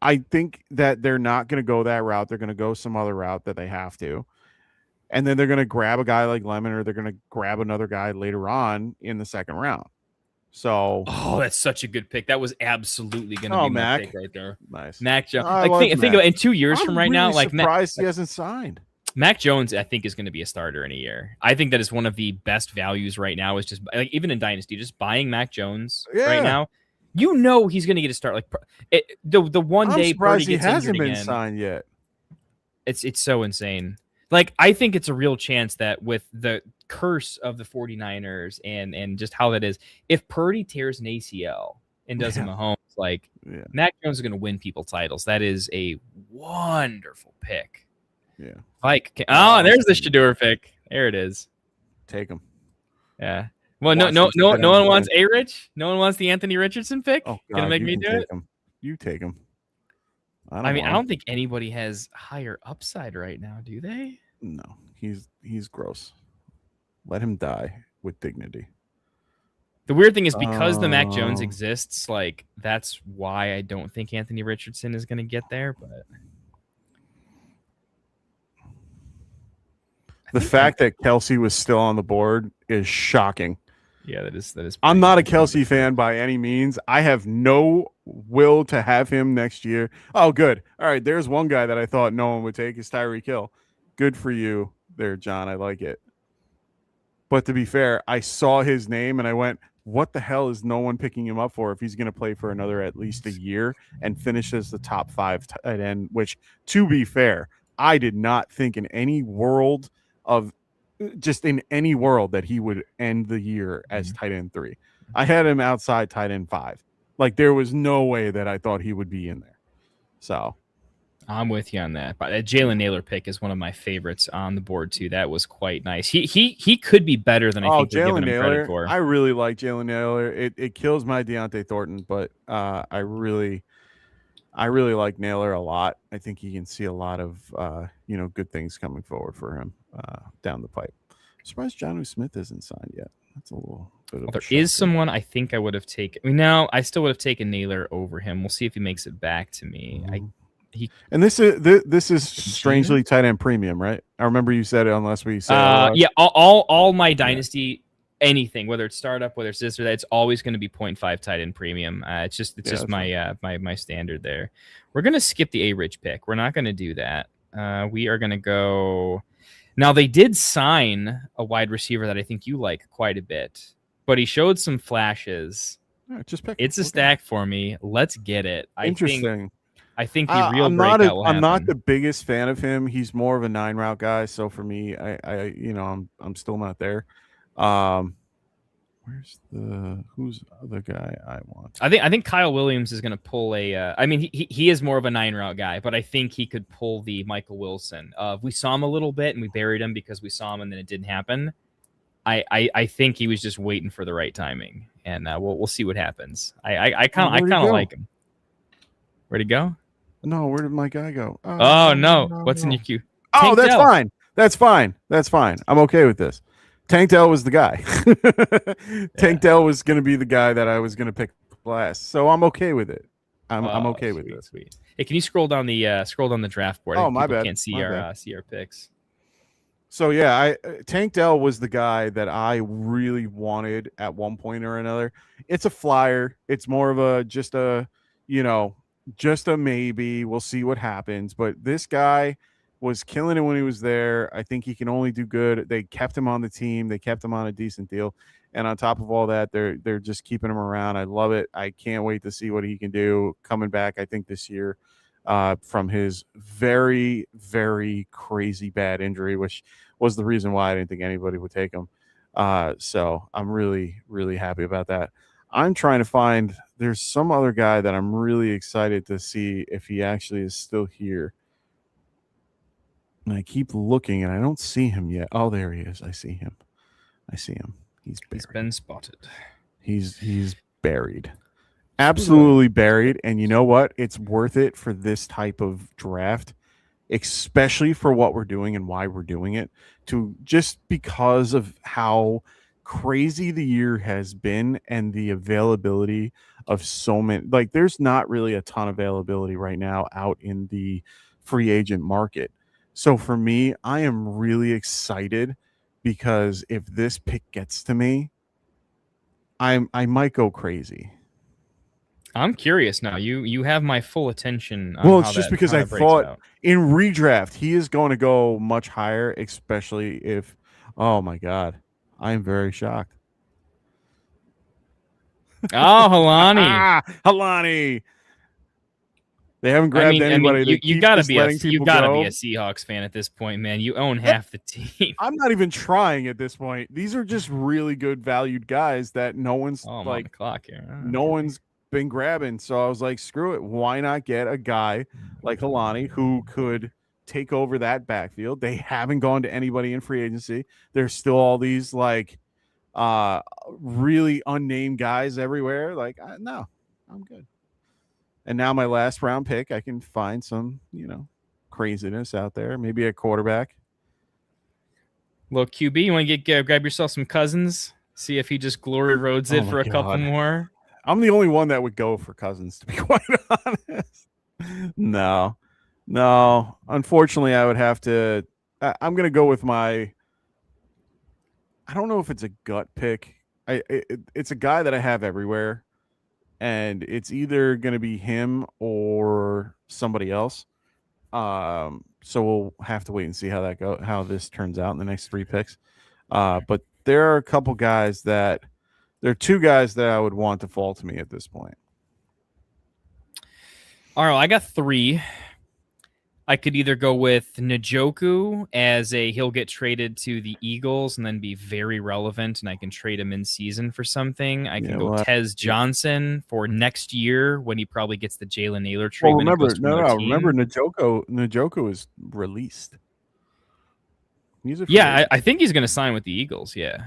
Speaker 5: I think that they're not going to go that route. They're going to go some other route that they have to, and then they're going to grab a guy like Lemon, or they're going to grab another guy later on in the second round. So,
Speaker 6: that's such a good pick. That was absolutely going to be my pick right there.
Speaker 5: Nice,
Speaker 6: Mac Jones. Think about in 2 years from right now.
Speaker 5: Surprised he hasn't signed.
Speaker 6: Mac Jones, I think, is going to be a starter in a year. I think that is one of the best values right now. Is just even in Dynasty, just buying Mac Jones right now. You know he's going to get a start. The one
Speaker 5: I'm
Speaker 6: day
Speaker 5: surprised
Speaker 6: Purdy
Speaker 5: he
Speaker 6: gets
Speaker 5: hasn't been
Speaker 6: again,
Speaker 5: signed yet.
Speaker 6: It's so insane. I think it's a real chance that with the curse of the 49ers and just how that is, if Purdy tears an ACL and does Mahomes, Mac Jones is going to win people titles. That is a wonderful pick.
Speaker 5: Yeah.
Speaker 6: There's the Shador pick. There it is.
Speaker 5: Take him.
Speaker 6: Yeah. Well, no one wants A-Rich. No one wants the Anthony Richardson pick.
Speaker 5: Oh,
Speaker 6: gonna make me do it.
Speaker 5: You take him.
Speaker 6: I don't think anybody has higher upside right now, do they?
Speaker 5: No, he's gross. Let him die with dignity.
Speaker 6: The weird thing is because the Mac Jones exists, that's why I don't think Anthony Richardson is going to get there. But
Speaker 5: the fact that Kelsey was still on the board is shocking.
Speaker 6: Yeah, that is.
Speaker 5: I'm not a Kelsey fan by any means. I have no will to have him next year. Oh, good. All right, there's one guy that I thought no one would take is Tyreek Hill. Good for you there, John. I like it. But to be fair, I saw his name and I went, what the hell is no one picking him up for if he's going to play for another at least a year and finish as the top 5 tight end, which, to be fair, I did not think in any world that he would end the year as tight end 3. I had him outside tight end 5. There was no way that I thought he would be in there. So
Speaker 6: I'm with you on that. But that Jalen Naylor pick is one of my favorites on the board too. That was quite nice. He could be better than I think we're giving him credit for.
Speaker 5: I really like Jalen Naylor. It kills my Deontay Thornton, but I really like Naylor a lot. I think he can see a lot of good things coming forward for him down the pipe. I'm surprised Jonnu Smith isn't signed yet. That's a little bit of
Speaker 6: there is someone I think I would have taken. I still would have taken Naylor over him. We'll see if he makes it back to me.
Speaker 5: And this is strangely tight end premium, right? I remember you said it unless we said
Speaker 6: all my Dynasty anything, whether it's startup, whether it's this or that, it's always going to be 0.5 tight end premium. It's just my my standard there. We're going to skip the A-Rich pick. We're not going to do that. We are going to go. Now, they did sign a wide receiver that I think you like quite a bit, but he showed some flashes.
Speaker 5: Just pick.
Speaker 6: It's a stack for me. Let's get it.
Speaker 5: Interesting.
Speaker 6: I think the real breakout will happen.
Speaker 5: I'm not the biggest fan of him. He's more of a 9 route guy. So for me, I'm still not there. Who's the other guy I want?
Speaker 6: I think Kyle Williams is going to pull a. I mean, he is more of a 9 route guy, but I think he could pull the Michael Wilson. We saw him a little bit and we buried him because we saw him and then it didn't happen. I think he was just waiting for the right timing, and we'll see what happens. I kind of like him. Where'd he go?
Speaker 5: No, where did my guy go?
Speaker 6: No. What's in your queue?
Speaker 5: Oh, that's fine. That's fine. I'm okay with this. Tank Dell was the guy. Tank Dell was going to be the guy that I was going to pick last, so I'm okay with it. I'm okay with this.
Speaker 6: Sweet. Hey, can you scroll down the draft board?
Speaker 5: Oh, my bad.
Speaker 6: Can't see our picks.
Speaker 5: So yeah, Tank Dell was the guy that I really wanted at one point or another. It's a flyer. It's more of just a maybe. We'll see what happens. But this guy was killing it when he was there. I think he can only do good. They kept him on the team. They kept him on a decent deal. And on top of all that, they're just keeping him around. I love it. I can't wait to see what he can do coming back, I think, this year from his very, very crazy bad injury, which was the reason why I didn't think anybody would take him. So I'm really, really happy about that. I'm trying to find – there's some other guy that I'm really excited to see if he actually is still here. And I keep looking, and I don't see him yet. Oh, there he is. I see him. He's
Speaker 6: been spotted.
Speaker 5: He's buried. Absolutely buried. And you know what? It's worth it for this type of draft, especially for what we're doing and why we're doing it, to just because of how – crazy the year has been and the availability of so many. Like, there's not really a ton of availability right now out in the free agent market. So for me, I am really excited because if this pick gets to me, I might go crazy.
Speaker 6: I'm curious now. You have my full attention.
Speaker 5: Well, it's just because I thought in redraft he is going to go much higher, especially if. Oh my God. I am very shocked.
Speaker 6: Oh, Helani.
Speaker 5: Helani. They haven't grabbed anybody.
Speaker 6: You gotta be a Seahawks fan at this point, man. You own half the team.
Speaker 5: I'm not even trying at this point. These are just really good valued guys that no one's
Speaker 6: on the clock here.
Speaker 5: No one's been grabbing. So I was like, screw it. Why not get a guy like Helani who could take over that backfield? They haven't gone to anybody in free agency. There's still all these really unnamed guys everywhere. No, I'm good. And now my last round pick, I can find some, craziness out there. Maybe a quarterback.
Speaker 6: Little QB, you want to grab yourself some Cousins? See if he just glory roads it for a couple more.
Speaker 5: I'm the only one that would go for Cousins, to be quite honest. No, unfortunately, I would have to. I'm going to go with my. I don't know if it's a gut pick. It's a guy that I have everywhere, and it's either going to be him or somebody else. So we'll have to wait and see how this turns out in the next 3 picks. But there are a couple guys there are 2 guys that I would want to fall to me at this point.
Speaker 6: All right, I got 3. I could either go with Njoku as he'll get traded to the Eagles and then be very relevant, and I can trade him in season for something. I can go Tez Johnson for next year when he probably gets the Jalen Naylor treatment.
Speaker 5: Well, remember Njoku is released.
Speaker 6: I think he's going to sign with the Eagles. Yeah.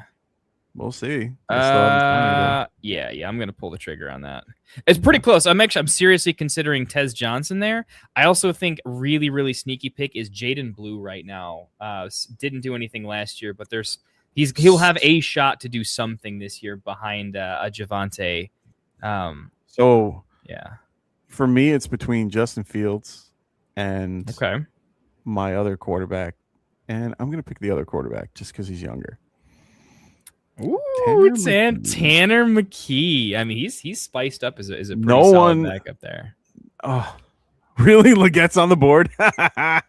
Speaker 5: We'll see.
Speaker 6: I'm going to pull the trigger on that. It's pretty close. I'm seriously considering Tez Johnson there. I also think really, really sneaky pick is Jaden Blue right now. Didn't do anything last year, but he'll have a shot to do something this year behind a Javonte.
Speaker 5: For me, it's between Justin Fields and my other quarterback, and I'm going to pick the other quarterback just because he's younger.
Speaker 6: Ooh,
Speaker 5: Tanner
Speaker 6: Tanner McKee. I mean, he's spiced up as a pretty
Speaker 5: No
Speaker 6: solid
Speaker 5: one-
Speaker 6: backup there.
Speaker 5: Oh, really? Legette's on the board? That's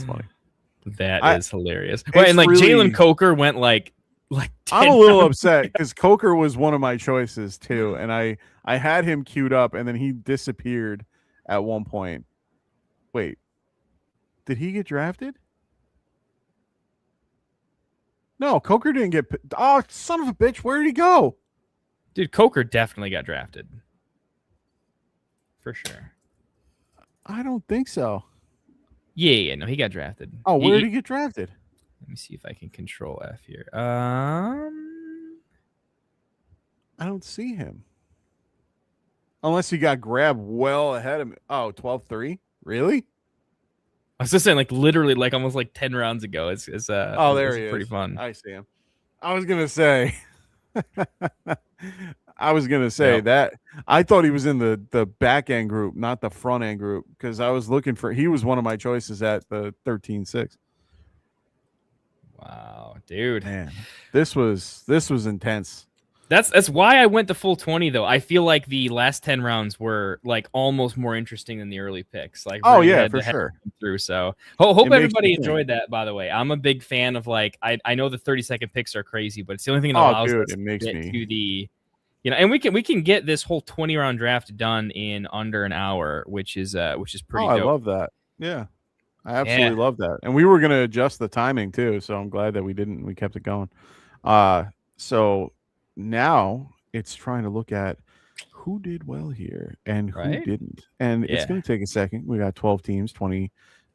Speaker 5: funny.
Speaker 6: That
Speaker 5: I-
Speaker 6: is hilarious. Well,
Speaker 5: it's
Speaker 6: and like
Speaker 5: really-
Speaker 6: Jalen Coker went like 10
Speaker 5: I'm a little
Speaker 6: rounds.
Speaker 5: upset because Coker was one of my choices too, and I had him queued up, and then he disappeared at one point. Wait, did he get drafted? No, Coker didn't get. Oh, son of a bitch! Where did he go?
Speaker 6: Dude, Coker definitely got drafted. For sure.
Speaker 5: I don't think so.
Speaker 6: Yeah, no, he got drafted.
Speaker 5: Oh, where did he get drafted?
Speaker 6: Let me see if I can control F here.
Speaker 5: I don't see him. Unless he got grabbed well ahead of me. Oh, 12-3? Really?
Speaker 6: I was just saying, like literally, like almost like 10 rounds ago. It's
Speaker 5: Oh, there he is.
Speaker 6: pretty fun.
Speaker 5: I see him. I was gonna say
Speaker 6: Yep.
Speaker 5: that I thought he was in the back end group, not the front end group, because I was looking for he was one of my choices at the 13-6.
Speaker 6: Wow, dude.
Speaker 5: Man, this was intense.
Speaker 6: That's why I went the full 20 though. I feel like the last 10 rounds were like almost more interesting than the early picks. Like
Speaker 5: Oh
Speaker 6: really
Speaker 5: yeah,
Speaker 6: had
Speaker 5: for
Speaker 6: to head
Speaker 5: sure.
Speaker 6: through. So hope
Speaker 5: It makes
Speaker 6: everybody
Speaker 5: me think.
Speaker 6: enjoyed that. By the way, I'm a big fan of like I know the 30-second picks are crazy, but it's the only thing that
Speaker 5: Oh,
Speaker 6: allows
Speaker 5: dude,
Speaker 6: us
Speaker 5: it makes
Speaker 6: to get
Speaker 5: me-
Speaker 6: to the and we can get this whole 20 round draft done in under an hour, which is pretty
Speaker 5: Oh, I
Speaker 6: dope.
Speaker 5: love that. Yeah. I absolutely love that. And we were going to adjust the timing too, so I'm glad that we didn't. We kept it going. So now it's trying to look at who did well here and who
Speaker 6: Right?
Speaker 5: didn't. And it's
Speaker 6: Yeah.
Speaker 5: going to take a second. We got 12 teams, 20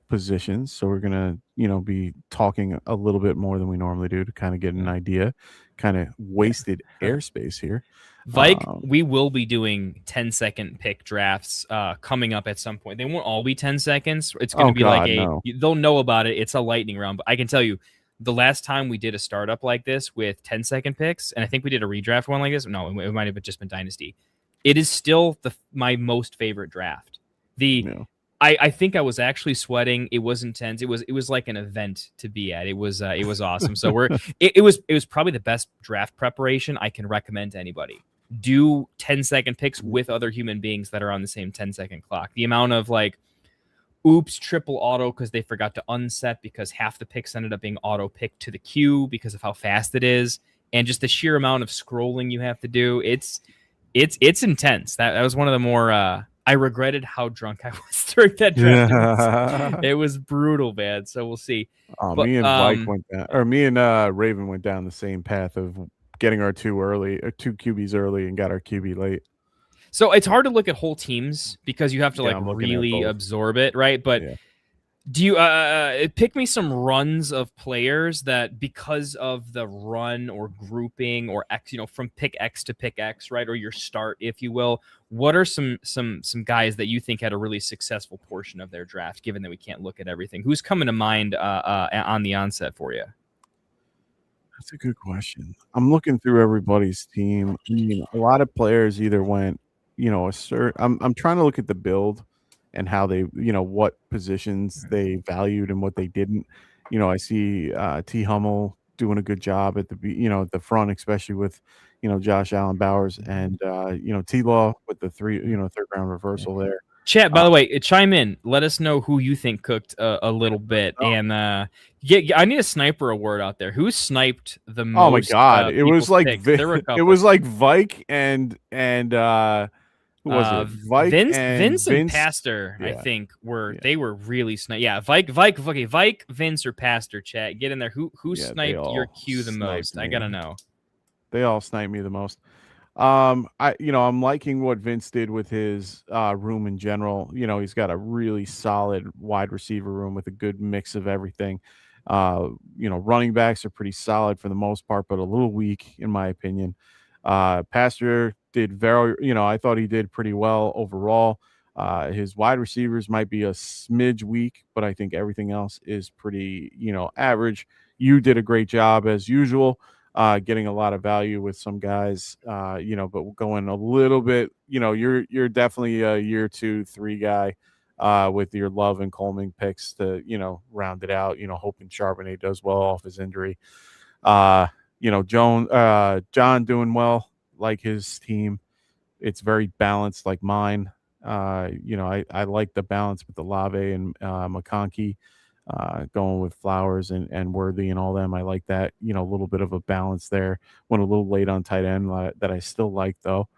Speaker 5: positions, so we're going to, be talking a little bit more than we normally do to kind of get an idea. Kind of wasted airspace here.
Speaker 6: Vike, we will be doing 10-second pick drafts coming up at some point. They won't all be 10 seconds. It's going to be like
Speaker 5: no.
Speaker 6: they'll know about it. It's a lightning round. But I can tell you, the last time we did a startup like this with 10-second picks, and I think we did a redraft one like this. No, it might have just been Dynasty. It is still my most favorite draft. I think I was actually sweating. It was intense. It was like an event to be at. It was awesome. So it was probably the best draft preparation I can recommend to anybody. Do 10-second picks with other human beings that are on the same 10-second clock. The amount of like oops, triple auto because they forgot to unset because half the picks ended up being auto picked to the queue because of how fast it is, and just the sheer amount of scrolling you have to do. It's intense. That was one of the more I regretted how drunk I was during that draft. It was brutal, man. So we'll see.
Speaker 5: Oh,
Speaker 6: But,
Speaker 5: me and Mike went down, or me and Raven went down the same path of getting our two QBs early and got our QB late.
Speaker 6: So it's hard to look at whole teams because you have to
Speaker 5: I'm looking at
Speaker 6: really
Speaker 5: both.
Speaker 6: absorb it, right? But
Speaker 5: Yeah.
Speaker 6: do you pick me some runs of players that because of the run or grouping or X, from pick X to pick X, right? Or your start, if you will. What are some guys that you think had a really successful portion of their draft, given that we can't look at everything? Who's coming to mind on the onset for you?
Speaker 5: That's a good question. I'm looking through everybody's team. I mean, a lot of players either went, I'm trying to look at the build and how they, what positions they valued and what they didn't. I see T. Hummel doing a good job at at the front, especially with, Josh Allen Bowers and T. Law with the third round reversal there.
Speaker 6: Chat, by the way, chime in. Let us know who you think cooked a little bit, and I need a sniper award out there. Who sniped the most?
Speaker 5: Oh my god! It was like it was like Vike and who was it? Vike
Speaker 6: Vince and Pastor.
Speaker 5: Yeah.
Speaker 6: I think they were really sniped. Yeah, Vike, Vince or Pastor. Chat, get in there. Who sniped your Q the most? I gotta know.
Speaker 5: They all sniped me the most. I'm liking what Vince did with his room in general. He's got a really solid wide receiver room with a good mix of everything. Running backs are pretty solid for the most part, but a little weak in my opinion. Pastor did I thought he did pretty well overall. His wide receivers might be a smidge weak, but I think everything else is pretty, average. You did a great job as usual. Getting a lot of value with some guys, but going a little bit, you're definitely a year 2-3 guy with your Love and Coleman picks to, round it out, hoping Charbonnet does well off his injury. John doing well, like his team. It's very balanced, like mine. I like the balance with the Lave and McConkey, going with Flowers and Worthy and all them. I like that. A little bit of a balance there. Went a little late on tight end that I still like though.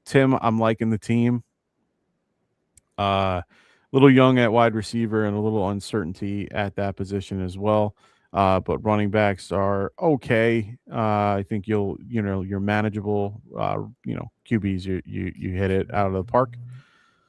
Speaker 5: Tim, I'm liking the team. A little young at wide receiver and a little uncertainty at that position as well. But running backs are okay. I think you're manageable. QBs, you hit it out of the park.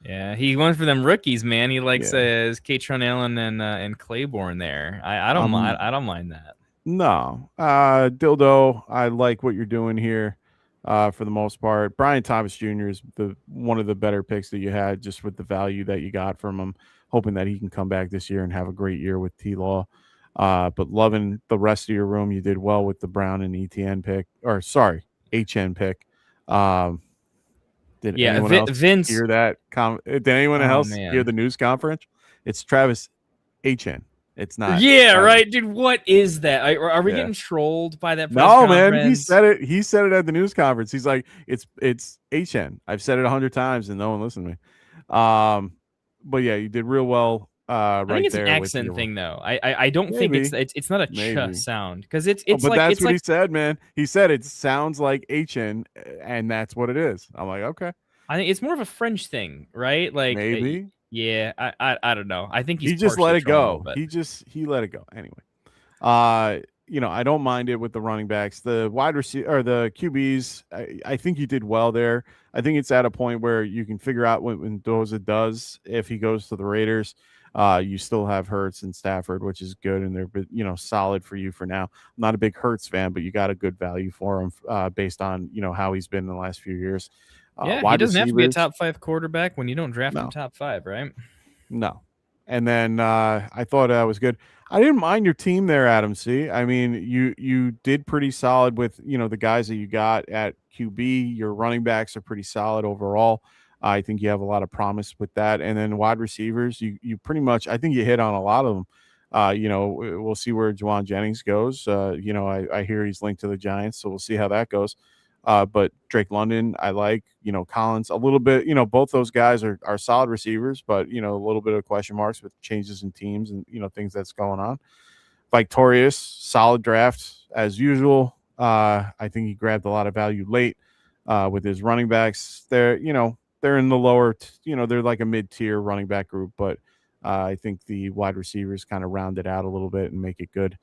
Speaker 6: Yeah, he went for them rookies, man. He likes Katron Allen and Claiborne there. I don't mind. I don't mind that.
Speaker 5: No, Dildo, I like what you're doing here. For the most part, Brian Thomas Jr. is one of the better picks that you had, just with the value that you got from him. Hoping that he can come back this year and have a great year with T-Law. But loving the rest of your room. You did well with the Brown and HN pick. Did anyone else hear that? Did anyone else hear the news conference? It's Travis HN. It's not.
Speaker 6: Yeah, right, dude. What is that? Are we getting trolled by that?
Speaker 5: No, man. He said it. He said it at the news conference. He's like, it's HN. I've said it 100 times and no one listened to me. But yeah, you did real well.
Speaker 6: I think it's an accent thing, though. I don't think it's not a ch sound, because it's
Speaker 5: but
Speaker 6: like
Speaker 5: that's
Speaker 6: it's
Speaker 5: what
Speaker 6: like,
Speaker 5: he said, man. He said it sounds like HN, and that's what it is. I'm like, okay.
Speaker 6: I think it's more of a French thing, right? Like
Speaker 5: maybe.
Speaker 6: Yeah, I don't know. I think he
Speaker 5: just let it go. He let it go. Anyway, I don't mind it with the running backs, the wide receiver or the QBs. I think you did well there. I think it's at a point where you can figure out when Mendoza does, if he goes to the Raiders. You still have Hurts and Stafford, which is good, and they're solid for you for now. I'm not a big Hurts fan, but you got a good value for him based on how he's been in the last few years.
Speaker 6: Yeah, he doesn't have to be a top 5 quarterback when you don't draft him top 5, right?
Speaker 5: No. And then I thought that was good. I didn't mind your team there, Adam C. I mean, you did pretty solid with the guys that you got at QB. Your running backs are pretty solid overall. I think you have a lot of promise with that. And then wide receivers, you pretty much, I think you hit on a lot of them. We'll see where Juwan Jennings goes. I hear he's linked to the Giants, so we'll see how that goes. But Drake London, I like, Collins a little bit, both those guys are solid receivers, but, a little bit of question marks with changes in teams and, things that's going on. Victorious, solid draft as usual. I think he grabbed a lot of value late with his running backs. They're in the lower, they're like a mid-tier running back group, but I think the wide receivers kind of round it out a little bit and make it good.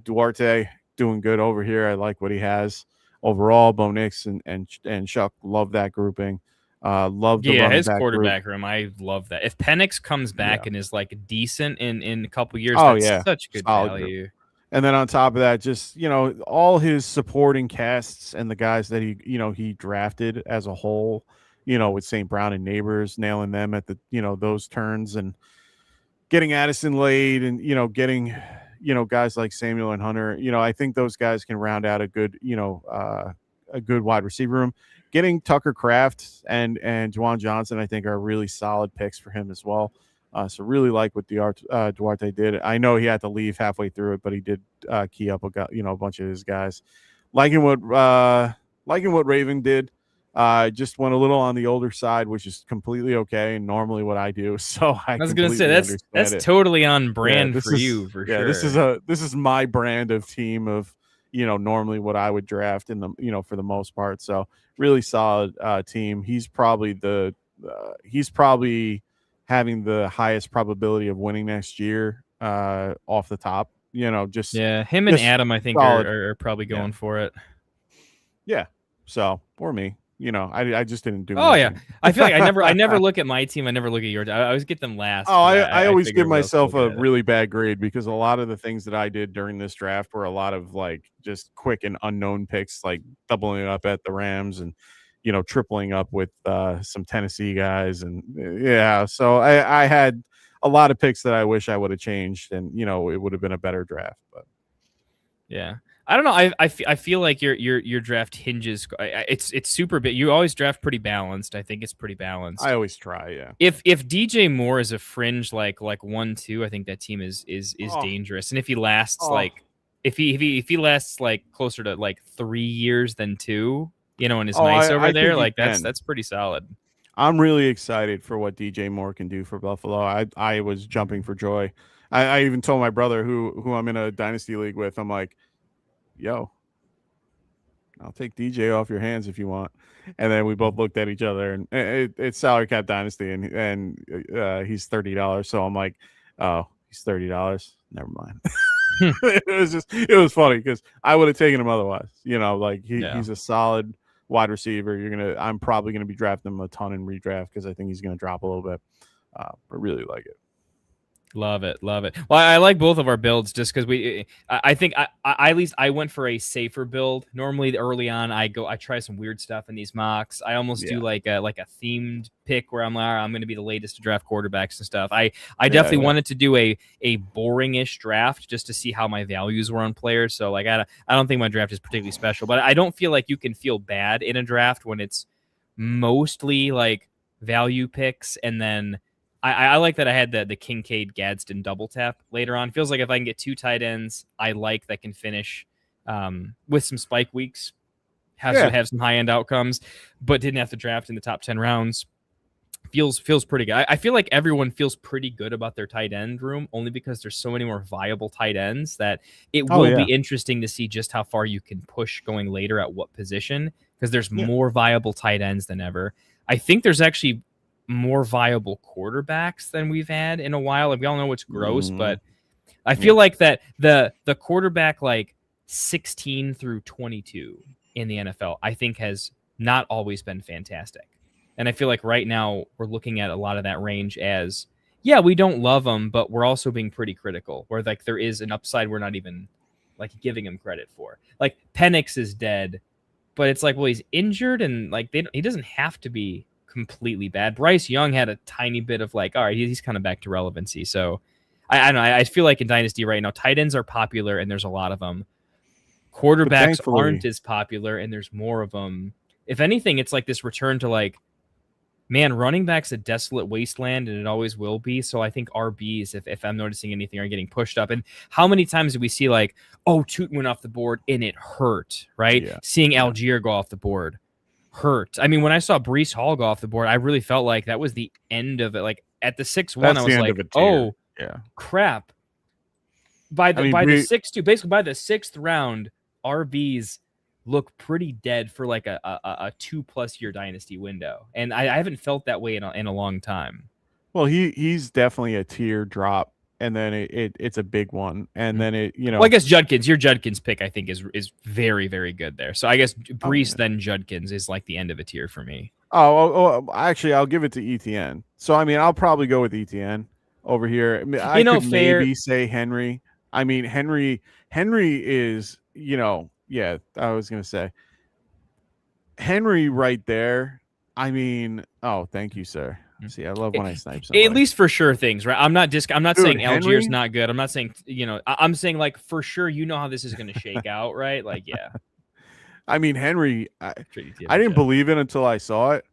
Speaker 5: Duarte doing good over here. I like what he has. Overall, Bo Nix and Chuck love that grouping. Love the
Speaker 6: his quarterback room. I love that. If Penix comes back and is like decent in a couple years, that's such good
Speaker 5: solid
Speaker 6: value.
Speaker 5: Group. And then on top of that, just all his supporting casts and the guys that he drafted as a whole, with St. Brown and Neighbors, nailing them at the those turns and getting Addison late and getting guys like Samuel and Hunter, I think those guys can round out a good, a good wide receiver room. Getting Tucker Kraft and Juwan Johnson, I think, are really solid picks for him as well. So really like what Duarte did. I know he had to leave halfway through it, but he did key up a bunch of his guys. Liking what Raven did. Just went a little on the older side, which is completely okay, and normally what I do. So I was going to say
Speaker 6: that's totally on brand for you, for sure.
Speaker 5: This is my brand of team of normally what I would draft in the for the most part. So really solid team. He's probably having the highest probability of winning next year off the top. Him and
Speaker 6: Adam, I think are probably going for it.
Speaker 5: Yeah. So or me. I just didn't do.
Speaker 6: Oh yeah, I feel like I never look at my team. I never look at yours. I always get them last.
Speaker 5: Oh, I always give myself a really bad grade because a lot of the things that I did during this draft were a lot of like just quick and unknown picks, like doubling up at the Rams and tripling up with some Tennessee guys and So I had a lot of picks that I wish I would have changed and it would have been a better draft. But
Speaker 6: yeah. I don't know. I feel like your draft hinges. It's super big. You always draft pretty balanced. I think it's pretty balanced.
Speaker 5: I always try. Yeah.
Speaker 6: If DJ Moore is a fringe like 1-2, I think that team is dangerous. And if he lasts if he lasts like closer to like 3 years than 2, and is
Speaker 5: Oh,
Speaker 6: nice over
Speaker 5: I
Speaker 6: there,
Speaker 5: think he
Speaker 6: like
Speaker 5: can.
Speaker 6: that's pretty solid.
Speaker 5: I'm really excited for what DJ Moore can do for Buffalo. I was jumping for joy. I even told my brother who I'm in a dynasty league with, I'm like, yo, I'll take DJ off your hands if you want. And then we both looked at each other, and it's salary cap dynasty, and he's $30. So I'm like, oh, he's $30. Never mind. it was funny because I would have taken him otherwise. Like he's a solid wide receiver. I'm probably gonna be drafting him a ton in redraft because I think he's gonna drop a little bit. But really like it.
Speaker 6: Love it. Well, I like both of our builds just because I think I at least I went for a safer build. Normally early on I try some weird stuff in these mocks. I almost do like a themed pick where I'm like, all right, I'm going to be the latest to draft quarterbacks and stuff. I definitely wanted to do a boring-ish draft just to see how my values were on players. So like I don't think my draft is particularly special, but I don't feel like you can feel bad in a draft when it's mostly like value picks. And then I like that I had the Kincaid Gadsden double tap later on. Feels like if I can get 2 tight ends, that can finish with some spike weeks, have some high end outcomes, but didn't have to draft in the top 10 rounds. Feels pretty good. I feel like everyone feels pretty good about their tight end room only because there's so many more viable tight ends that it will be interesting to see just how far you can push going later at what position, because there's more viable tight ends than ever. I think there's actually more viable quarterbacks than we've had in a while. Like, we all know it's gross, but I feel like that the quarterback like 16 through 22 in the NFL, I think has not always been fantastic. And I feel like right now we're looking at a lot of that range as, we don't love them, but we're also being pretty critical, where like there is an upside we're not even like giving him credit for. Like Penix is dead, but it's like, well, he's injured and like he doesn't have to be completely bad. Bryce Young had a tiny bit of like, all right, he's kind of back to relevancy. So I don't know. I feel like in Dynasty right now, tight ends are popular and there's a lot of them. Quarterbacks aren't as popular and there's more of them. If anything, it's like this return to like, man, running back's a desolate wasteland and it always will be. So I think RBs, if I'm noticing anything, are getting pushed up. And how many times do we see like, oh, Toot went off the board and it hurt, right? Yeah. Seeing Algier go off the board hurt. I mean, when I saw Breece Hall go off the board, I really felt like that was the end of it. Like at the 6-1, I was like, oh, crap. By the 6-2, basically by the 6th round, RBs look pretty dead for like a 2+ year dynasty window. And I haven't felt that way in a long time.
Speaker 5: Well, he's definitely a tier drop. And then it's a big one. And then
Speaker 6: Well, I guess Judkins, your Judkins pick, I think is very, very good there. So I guess Breece then Judkins is like the end of a tier for me.
Speaker 5: Actually, I'll give it to ETN. So, I mean, I'll probably go with ETN over here. I mean, I could maybe say Henry. I mean, Henry is, I was going to say Henry right there. I mean, oh, thank you, sir. See, I love when I snipe somebody.
Speaker 6: At least for sure things, right? I'm not saying Algier's not good. I'm not saying, I'm saying like for sure, how this is going to shake out, right? Like, yeah.
Speaker 5: I mean, Henry, I didn't believe it until I saw it.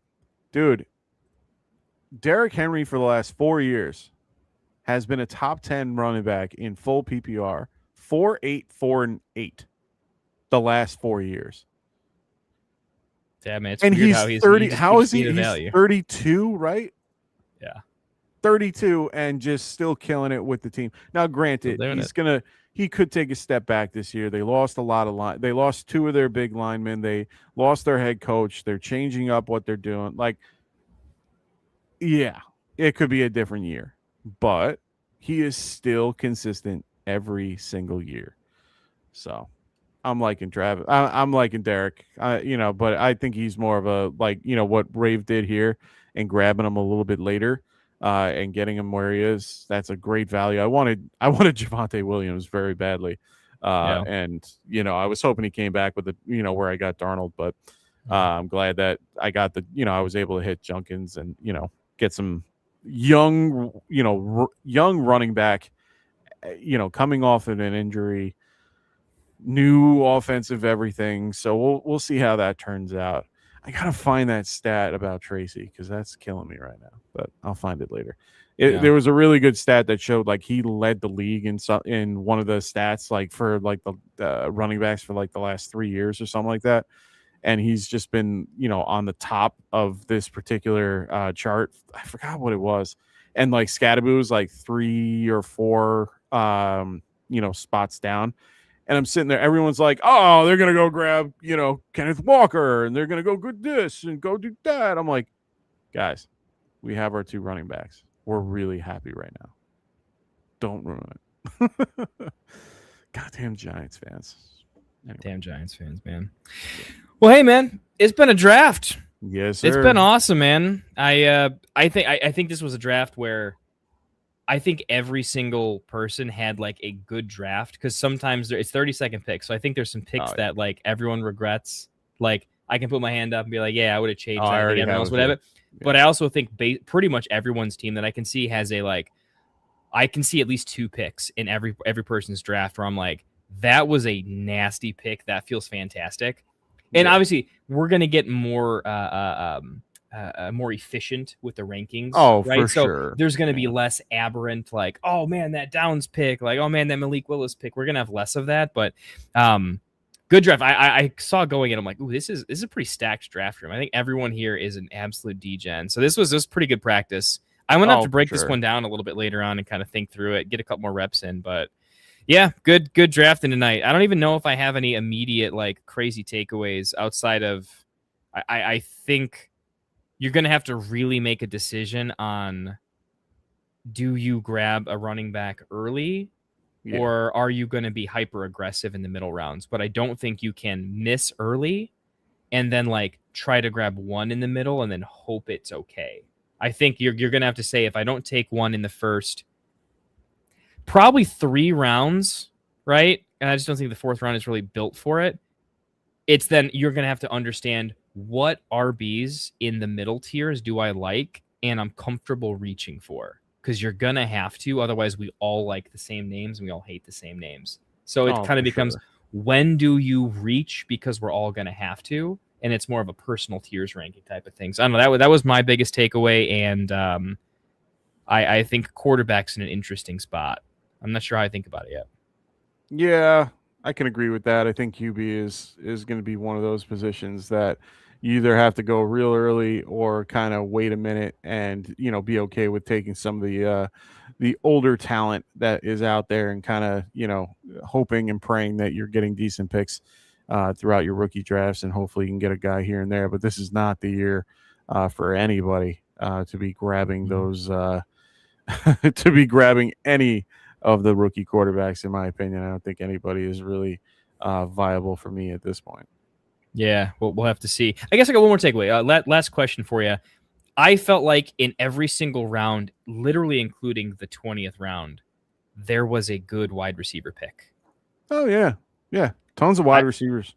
Speaker 5: Dude, Derrick Henry for the last 4 years has been a top 10 running back in full PPR, 4-8, 4-8 the last 4 years.
Speaker 6: Yeah, man, it's
Speaker 5: and
Speaker 6: weird
Speaker 5: he's 30. How is he? He's 32, right?
Speaker 6: Yeah,
Speaker 5: 32, and just still killing it with the team. Now, granted, he could take a step back this year. They lost a lot of They lost 2 of their big linemen. They lost their head coach. They're changing up what they're doing. Like, yeah, it could be a different year, but he is still consistent every single year. So I'm liking Travis. I'm liking Derek, but I think he's more of a, like, what Rave did here and grabbing him a little bit later and getting him where he is. That's a great value. I wanted Javonte Williams very badly. And, I was hoping he came back with the, where I got Darnold, but I'm glad that I got I was able to hit Junkins and, get some young running back, coming off of an injury, new offensive everything. So we'll see how that turns out. I gotta find that stat about Tracy because that's killing me right now. But I'll find it later.
Speaker 6: Yeah.
Speaker 5: There was a really good stat that showed like he led the league in one of the stats like for like the running backs for like the last 3 years or something like that, and he's just been on the top of this particular chart. I forgot what it was, and like Scadaboo was like 3 or 4 spots down. And I'm sitting there, everyone's like, oh, they're going to go grab, Kenneth Walker, and they're going to go do this and go do that. I'm like, guys, we have our 2 running backs. We're really happy right now. Don't ruin it. Goddamn Giants fans. Anyway.
Speaker 6: Damn Giants fans, man. Well, hey, man, it's been a draft.
Speaker 5: Yes, sir.
Speaker 6: It's been awesome, man. I think this was a draft where I think every single person had like a good draft because sometimes it's 30-second picks. So I think there's some picks that like everyone regrets. Like I can put my hand up and be like, yeah, I would have changed that. I think everyone else would have it. Yeah. But I also think pretty much everyone's team that I can see has I can see at least 2 picks in every person's draft where I'm like, that was a nasty pick. That feels fantastic. And obviously we're going to get more efficient with the rankings.
Speaker 5: Oh,
Speaker 6: right?
Speaker 5: for
Speaker 6: so
Speaker 5: sure.
Speaker 6: There's going to be less aberrant, like, oh man, that Downs pick, like, oh man, that Malik Willis pick. We're going to have less of that, but good draft. I saw going in. I'm like, ooh, this is a pretty stacked draft room. I think everyone here is an absolute degen. So this was pretty good practice. I'm going to have to break this one down a little bit later on and kind of think through it, get a couple more reps in, but yeah, good drafting tonight. I don't even know if I have any immediate like crazy takeaways outside of I think you're going to have to really make a decision on, do you grab a running back early or are you going to be hyper aggressive in the middle rounds? But I don't think you can miss early and then like try to grab one in the middle and then hope it's okay. I think you're going to have to say, if I don't take one in the first probably 3 rounds, right? And I just don't think the 4th round is really built for it. It's then you're going to have to understand what RBs in the middle tiers do I like and I'm comfortable reaching for, because you're going to have to. Otherwise, we all like the same names and we all hate the same names. So it kind of becomes, when do you reach, because we're all going to have to. And it's more of a personal tiers ranking type of thing. So I don't know. That was my biggest takeaway. And I think quarterback's in an interesting spot. I'm not sure how I think about it yet.
Speaker 5: Yeah, I can agree with that. I think QB is going to be one of those positions that you either have to go real early or kind of wait a minute and be okay with taking some of the older talent that is out there and kind of hoping and praying that you're getting decent picks throughout your rookie drafts, and hopefully you can get a guy here and there. But this is not the year for anybody to be grabbing those to be grabbing any of the rookie quarterbacks. In my opinion, I don't think anybody is really viable for me at this point.
Speaker 6: Yeah, we'll have to see. I guess I got one more takeaway. Last question for you. I felt like in every single round, literally including the 20th round, there was a good wide receiver pick.
Speaker 5: Oh yeah, tons of wide receivers.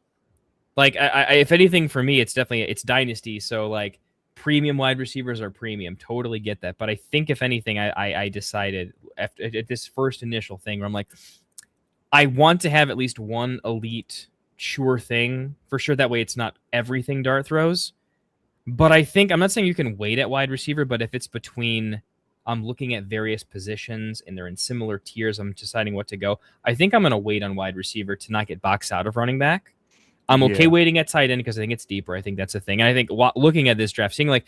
Speaker 6: Like, I if anything for me, it's Dynasty. So like, premium wide receivers are premium. Totally get that. But I think if anything, I decided at this first initial thing where I'm like, I want to have at least one elite sure thing for sure. That way it's not everything dart throws. But I think, I'm not saying you can wait at wide receiver, but if it's between, I'm looking at various positions and they're in similar tiers, I'm deciding what to go. I think I'm going to wait on wide receiver to not get boxed out of running back. I'm okay waiting at tight end because I think it's deeper. I think that's a thing. And I think looking at this draft, seeing like,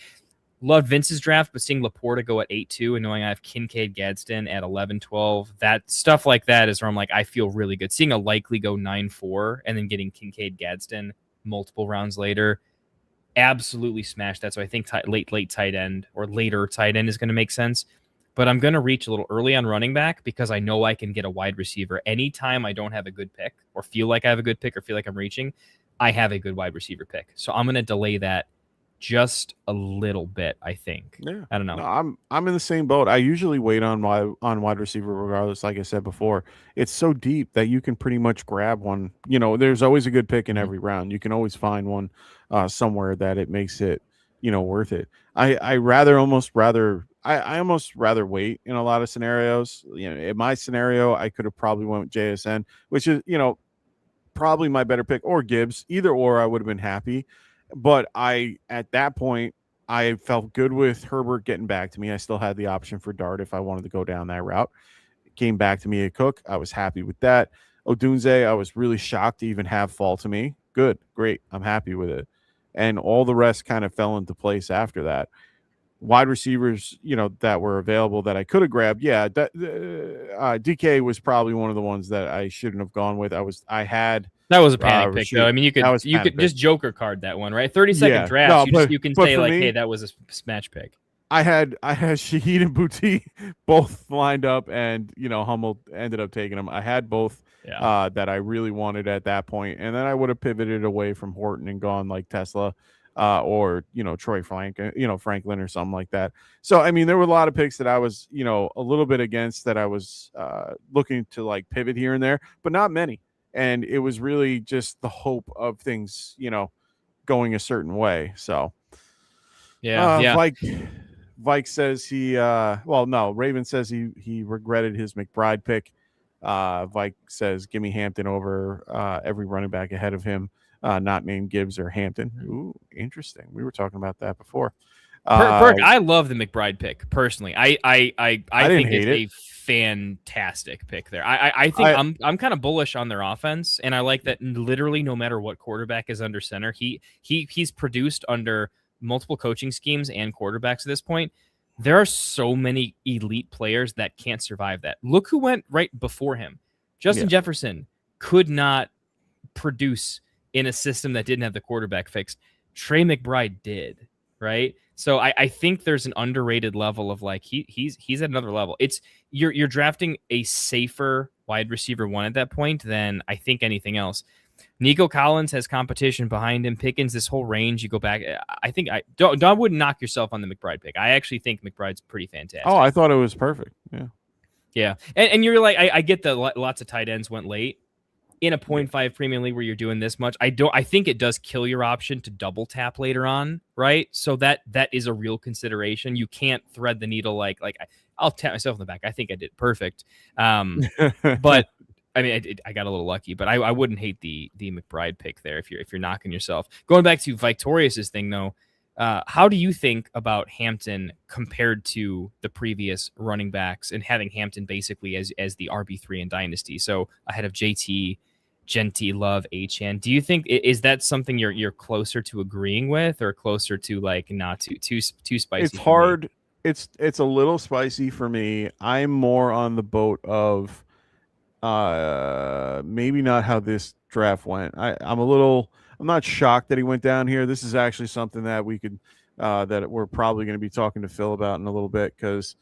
Speaker 6: loved Vince's draft, but seeing Laporta go at 8-2 and knowing I have Kincaid Gadsden at 11-12, that stuff like that is where I'm like, I feel really good. Seeing a likely go 9-4 and then getting Kincaid Gadsden multiple rounds later, absolutely smash that. So I think late tight end or later tight end is going to make sense. But I'm going to reach a little early on running back because I know I can get a wide receiver. Anytime I don't have a good pick or feel like I have a good pick or feel like I'm reaching, I have a good wide receiver pick. So I'm going to delay that just a little bit, I think.
Speaker 5: Yeah.
Speaker 6: I don't know.
Speaker 5: No, I'm in the same boat. I usually wait on wide receiver regardless. Like I said before, it's so deep that you can pretty much grab one. There's always a good pick in every round. You can always find one somewhere that it makes it, worth it. I almost rather wait in a lot of scenarios. In my scenario, I could have probably went with JSN, which is, probably my better pick, or Gibbs. Either or, I would have been happy. But at that point, I felt good with Herbert getting back to me. I still had the option for Dart if I wanted to go down that route. It came back to me at Cook. I was happy with that. Odunze, I was really shocked to even have fall to me. Good, great. I'm happy with it. And all the rest kind of fell into place after that. Wide receivers, that were available that I could have grabbed. Yeah, DK was probably one of the ones that I shouldn't have gone with. I had
Speaker 6: That was a panic pick,
Speaker 5: Rashid.
Speaker 6: though. I mean, you could just Joker card that one, right? 30-second draft. You can say like, hey, that was a smash pick.
Speaker 5: I had Shaheed and Boutte both lined up, and Hummel ended up taking them. I had both that I really wanted at that point, and then I would have pivoted away from Horton and gone like Tesla, or Troy Franklin or something like that. So I mean, there were a lot of picks that I was a little bit against, that I was looking to like pivot here and there, but not many. And it was really just the hope of things going a certain way. So Vike says Raven says he regretted his McBride pick. Vike says, give me Hampton over every running back ahead of him, not named Gibbs or Hampton. Ooh, interesting. We were talking about that before.
Speaker 6: Perk, I love the McBride pick personally. I think it's a fantastic pick there. I think I'm kind of bullish on their offense, and I like that literally no matter what quarterback is under center, he's produced under multiple coaching schemes and quarterbacks at this point. There are so many elite players that can't survive that. Look who went right before him. Justin Jefferson could not produce in a system that didn't have the quarterback fixed. Trey McBride did, right? So I think there's an underrated level of like he's at another level. It's you're drafting a safer wide receiver one at that point than I think anything else. Nico Collins has competition behind him. Pickens, this whole range. You go back. I think I wouldn't knock yourself on the McBride pick. I actually think McBride's pretty fantastic.
Speaker 5: Oh, I thought it was perfect.
Speaker 6: Yeah. And you're like, I get that lots of tight ends went late. In a 0.5 premium league where you're doing this much, I think it does kill your option to double tap later on, right? So that is a real consideration. You can't thread the needle like I'll tap myself in the back. I think I did perfect. But I mean, I got a little lucky, but I wouldn't hate the McBride pick there if you're knocking yourself. Going back to Victorious's thing though, how do you think about Hampton compared to the previous running backs, and having Hampton basically as the RB3 in Dynasty? So ahead of JT, Genty, Love, Achane. Do you think is that something you're closer to agreeing with, or closer to like not too spicy?
Speaker 5: It's hard. It's a little spicy for me. I'm more on the boat of maybe not how this draft went. I'm not shocked that he went down here. This is actually something that we could that we're probably going to be talking to Phil about in a little bit, because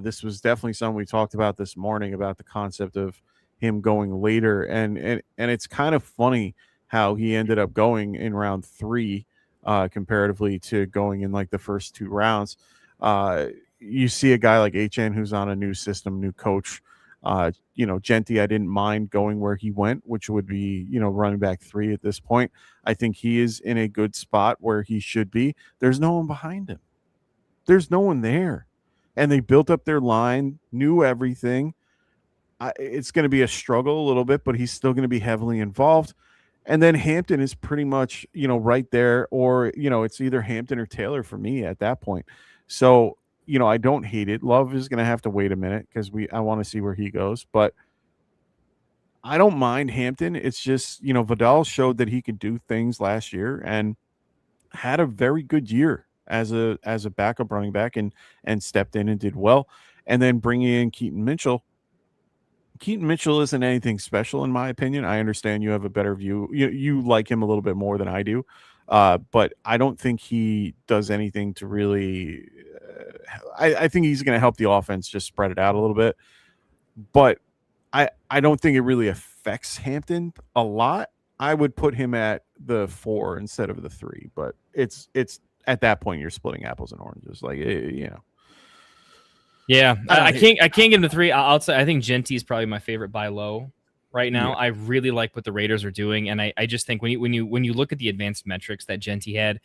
Speaker 5: this was definitely something we talked about this morning, about the concept of him going later, and it's kind of funny how he ended up going in round 3 comparatively to going in like the first 2 rounds. You see a guy like Achane who's on a new system, new coach. Genty, I didn't mind going where he went, which would be running back 3 at this point. I think he is in a good spot where he should be. There's no one behind him. There's no one there, and they built up their line, knew everything. It's going to be a struggle a little bit, but he's still going to be heavily involved. And then Hampton is pretty much, right there, or, it's either Hampton or Taylor for me at that point. So, I don't hate it. Love is going to have to wait a minute because I want to see where he goes, but I don't mind Hampton. It's just, Vidal showed that he could do things last year and had a very good year as a backup running back, and stepped in and did well. And then bringing in Keaton Mitchell isn't anything special in my opinion. I understand you have a better view. You like him a little bit more than I do, but I don't think he does anything to really. I think he's going to help the offense just spread it out a little bit, but I don't think it really affects Hampton a lot. I would put him at the 4 instead of the 3, but it's at that point you're splitting apples and oranges,
Speaker 6: Yeah, I can't give him the 3. I'll say I think Genty is probably my favorite buy low right now.
Speaker 5: Yeah.
Speaker 6: I really like what the Raiders are doing, and I just think when you look at the advanced metrics that Genty had,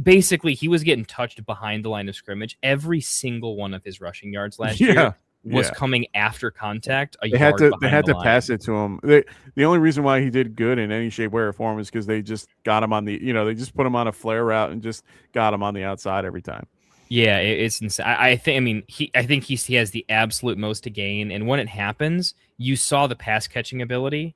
Speaker 6: basically he was getting touched behind the line of scrimmage every single one of his rushing yards last year was
Speaker 5: Yeah.
Speaker 6: coming after contact a
Speaker 5: They
Speaker 6: yard
Speaker 5: had
Speaker 6: behind the
Speaker 5: to
Speaker 6: line.
Speaker 5: pass it to him. The only reason why he did good in any shape, way, or form is because they just got him on the, they just put him on a flare route and just got him on the outside every time.
Speaker 6: Yeah, it's insane. I think. I mean, I think he has the absolute most to gain, and when it happens, you saw the pass catching ability,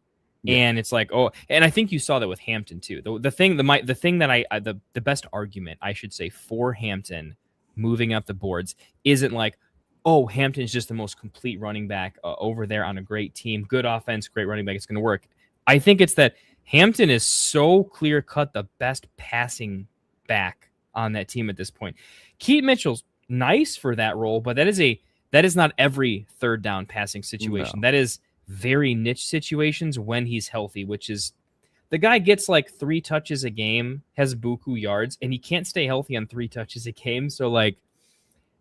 Speaker 6: and it's like, oh, and I think you saw that with Hampton too. The thing that the best argument I should say for Hampton moving up the boards isn't like, oh, Hampton's just the most complete running back over there on a great team, good offense, great running back. It's going to work. I think it's that Hampton is so clear cut the best passing back on that team at this point. Keaton Mitchell's nice for that role, but that is not every third down passing situation. No. That is very niche situations when he's healthy, which is the guy gets like 3 touches a game, has buku yards, and he can't stay healthy on 3 touches a game. So like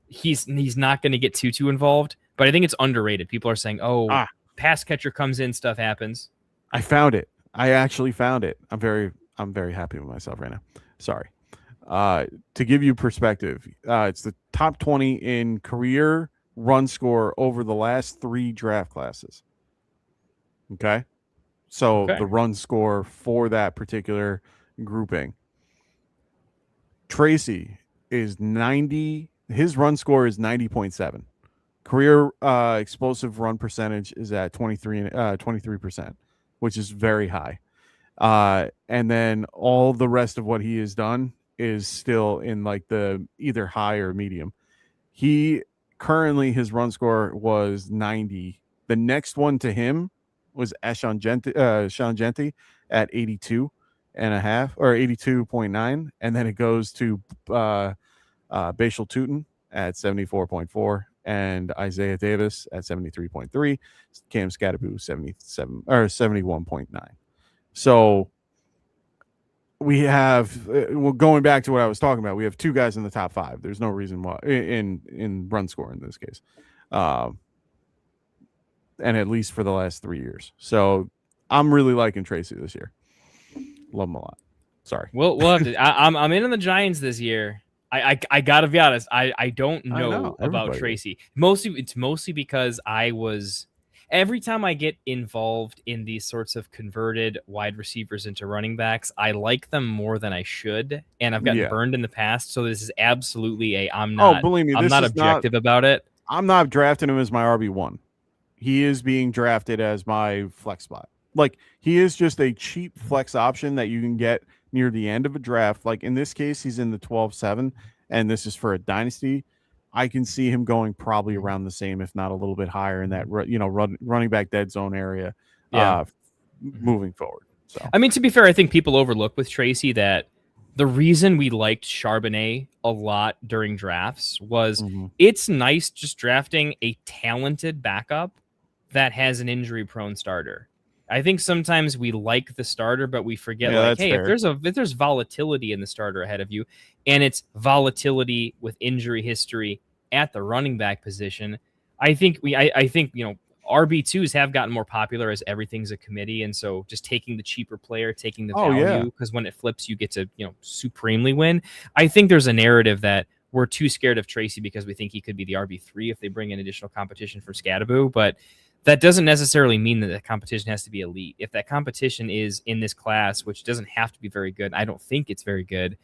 Speaker 6: he's not going to get too involved, but I think it's underrated. People are saying, oh, pass catcher comes in, stuff happens.
Speaker 5: I found it. I actually found it. I'm very happy with myself right now. Sorry. To give you perspective, it's the top 20 in career run score over the last 3 draft classes. Okay. So the run score for that particular grouping. Tracy is 90. His run score is 90.7. Career explosive run percentage is at 23%, which is very high. And then all the rest of what he has done is still in like the either high or medium. He currently, his run score was 90. The next one to him was Sean Genti at 82.5 or 82.9. And then it goes to Bashal Tutin at 74.4 and Isaiah Davis at 73.3, Cam Scatterbu 77 or 71.9. So we have, going back to what I was talking about, we have 2 guys in the top 5. There's no reason why in run score in this case. And at least for the last 3 years. So I'm really liking Tracy this year. Love him a lot. Sorry.
Speaker 6: We'll have to. I'm in on the Giants this year. I gotta be honest. I don't know about Tracy. It's mostly because every time I get involved in these sorts of converted wide receivers into running backs, I like them more than I should, and I've gotten burned in the past. So this is absolutely I'm not objective about it.
Speaker 5: I'm not drafting him as my RB1. He is being drafted as my flex spot. Like, he is just a cheap flex option that you can get near the end of a draft. Like in this case, he's in the 12-7, and this is for a dynasty. I can see him going probably around the same, if not a little bit higher in that, running back dead zone area moving forward. So,
Speaker 6: I mean, to be fair, I think people overlook with Tracy that the reason we liked Charbonnet a lot during drafts was it's nice just drafting a talented backup that has an injury-prone starter. I think sometimes we like the starter, but we forget, hey, if there's volatility in the starter ahead of you, and it's volatility with injury history at the running back position, I think RB2s have gotten more popular as everything's a committee, and so just taking the cheaper player, taking the value, because when it flips, you get to supremely win. I think there's a narrative that we're too scared of Tracy because we think he could be the RB3 if they bring in additional competition from Scatterbu, but that doesn't necessarily mean that the competition has to be elite. If that competition is in this class, which doesn't have to be very good, I don't think it's very good.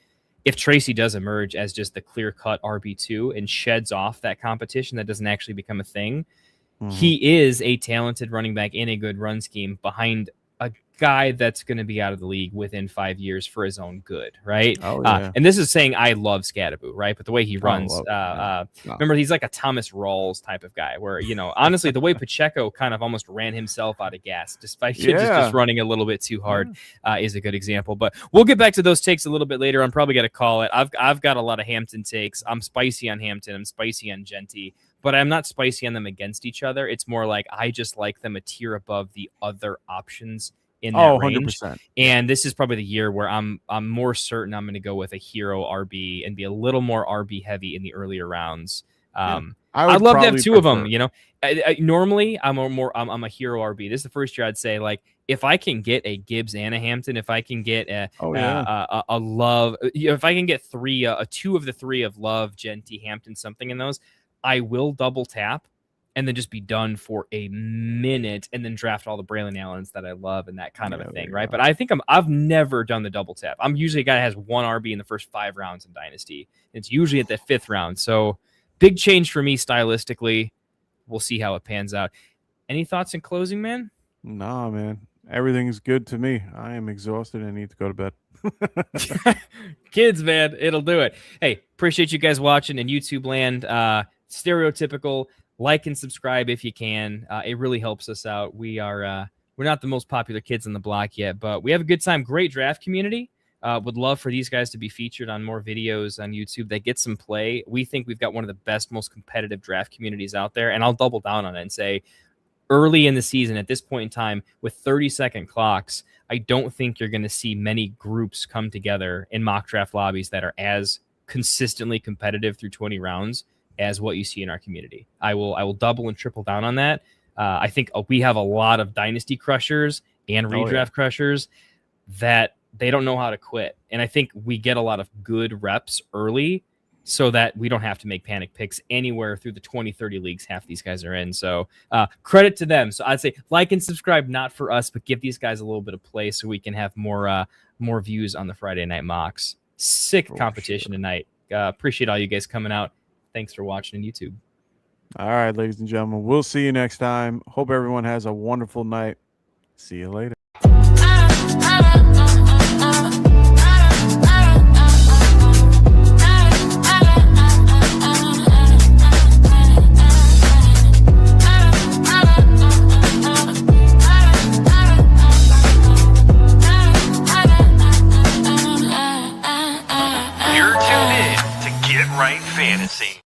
Speaker 6: If Tracy does emerge as just the clear-cut RB2 and sheds off that competition, that doesn't actually become a thing. He is a talented running back in a good run scheme behind a guy that's going to be out of the league within 5 years for his own good, right? And this is saying I love Scatterbu, right? But the way he runs, remember, he's like a Thomas Rawls type of guy where, honestly, the way Pacheco kind of almost ran himself out of gas despite just running a little bit too hard is a good example. But we'll get back to those takes a little bit later. I'm probably going to call it. I've got a lot of Hampton takes. I'm spicy on Hampton. I'm spicy on Genti. But I'm not spicy on them against each other. It's more like I just like them a tier above the other options in that range. 100%. And this is probably the year where I'm more certain I'm going to go with a hero RB and be a little more RB heavy in the earlier rounds. I'd love to have 2 of them. Normally I'm a hero RB. This is the first year I'd say, like, if I can get a Gibbs and a Hampton, if I can get a Love, if I can get 2 of the 3 of Love, Genti, Hampton, something in those, I will double tap. and then just be done for a minute and then draft all the Braylon Allens that I love and that kind of a thing, right? But I think I've never done the double tap. I'm usually a guy that has one RB in the first 5 rounds in Dynasty. It's usually at the 5th round. So big change for me stylistically. We'll see how it pans out. Any thoughts in closing, man?
Speaker 5: Nah, man. Everything's good to me. I am exhausted and need to go to bed.
Speaker 6: Kids, man, it'll do it. Hey, appreciate you guys watching in YouTube land. Stereotypical. Like and subscribe if you can. It really helps us out. We're not the most popular kids on the block yet, but we have a good time. Great draft community. Would love for these guys to be featured on more videos on YouTube that get some play. We think we've got one of the best, most competitive draft communities out there, and I'll double down on it and say early in the season, at this point in time, with 30-second clocks, I don't think you're going to see many groups come together in mock draft lobbies that are as consistently competitive through 20 rounds as what you see in our community. I will double and triple down on that. I think we have a lot of dynasty crushers and redraft crushers that they don't know how to quit. And I think we get a lot of good reps early so that we don't have to make panic picks anywhere through the 20, 30 leagues half these guys are in. So credit to them. So I'd say like and subscribe, not for us, but give these guys a little bit of play so we can have more views on the Friday night mocks. Sick competition tonight. Appreciate all you guys coming out. Thanks for watching on YouTube.
Speaker 5: All right, ladies and gentlemen, we'll see you next time. Hope everyone has a wonderful night. See you later.
Speaker 1: You're tuned in to Get Right Fantasy.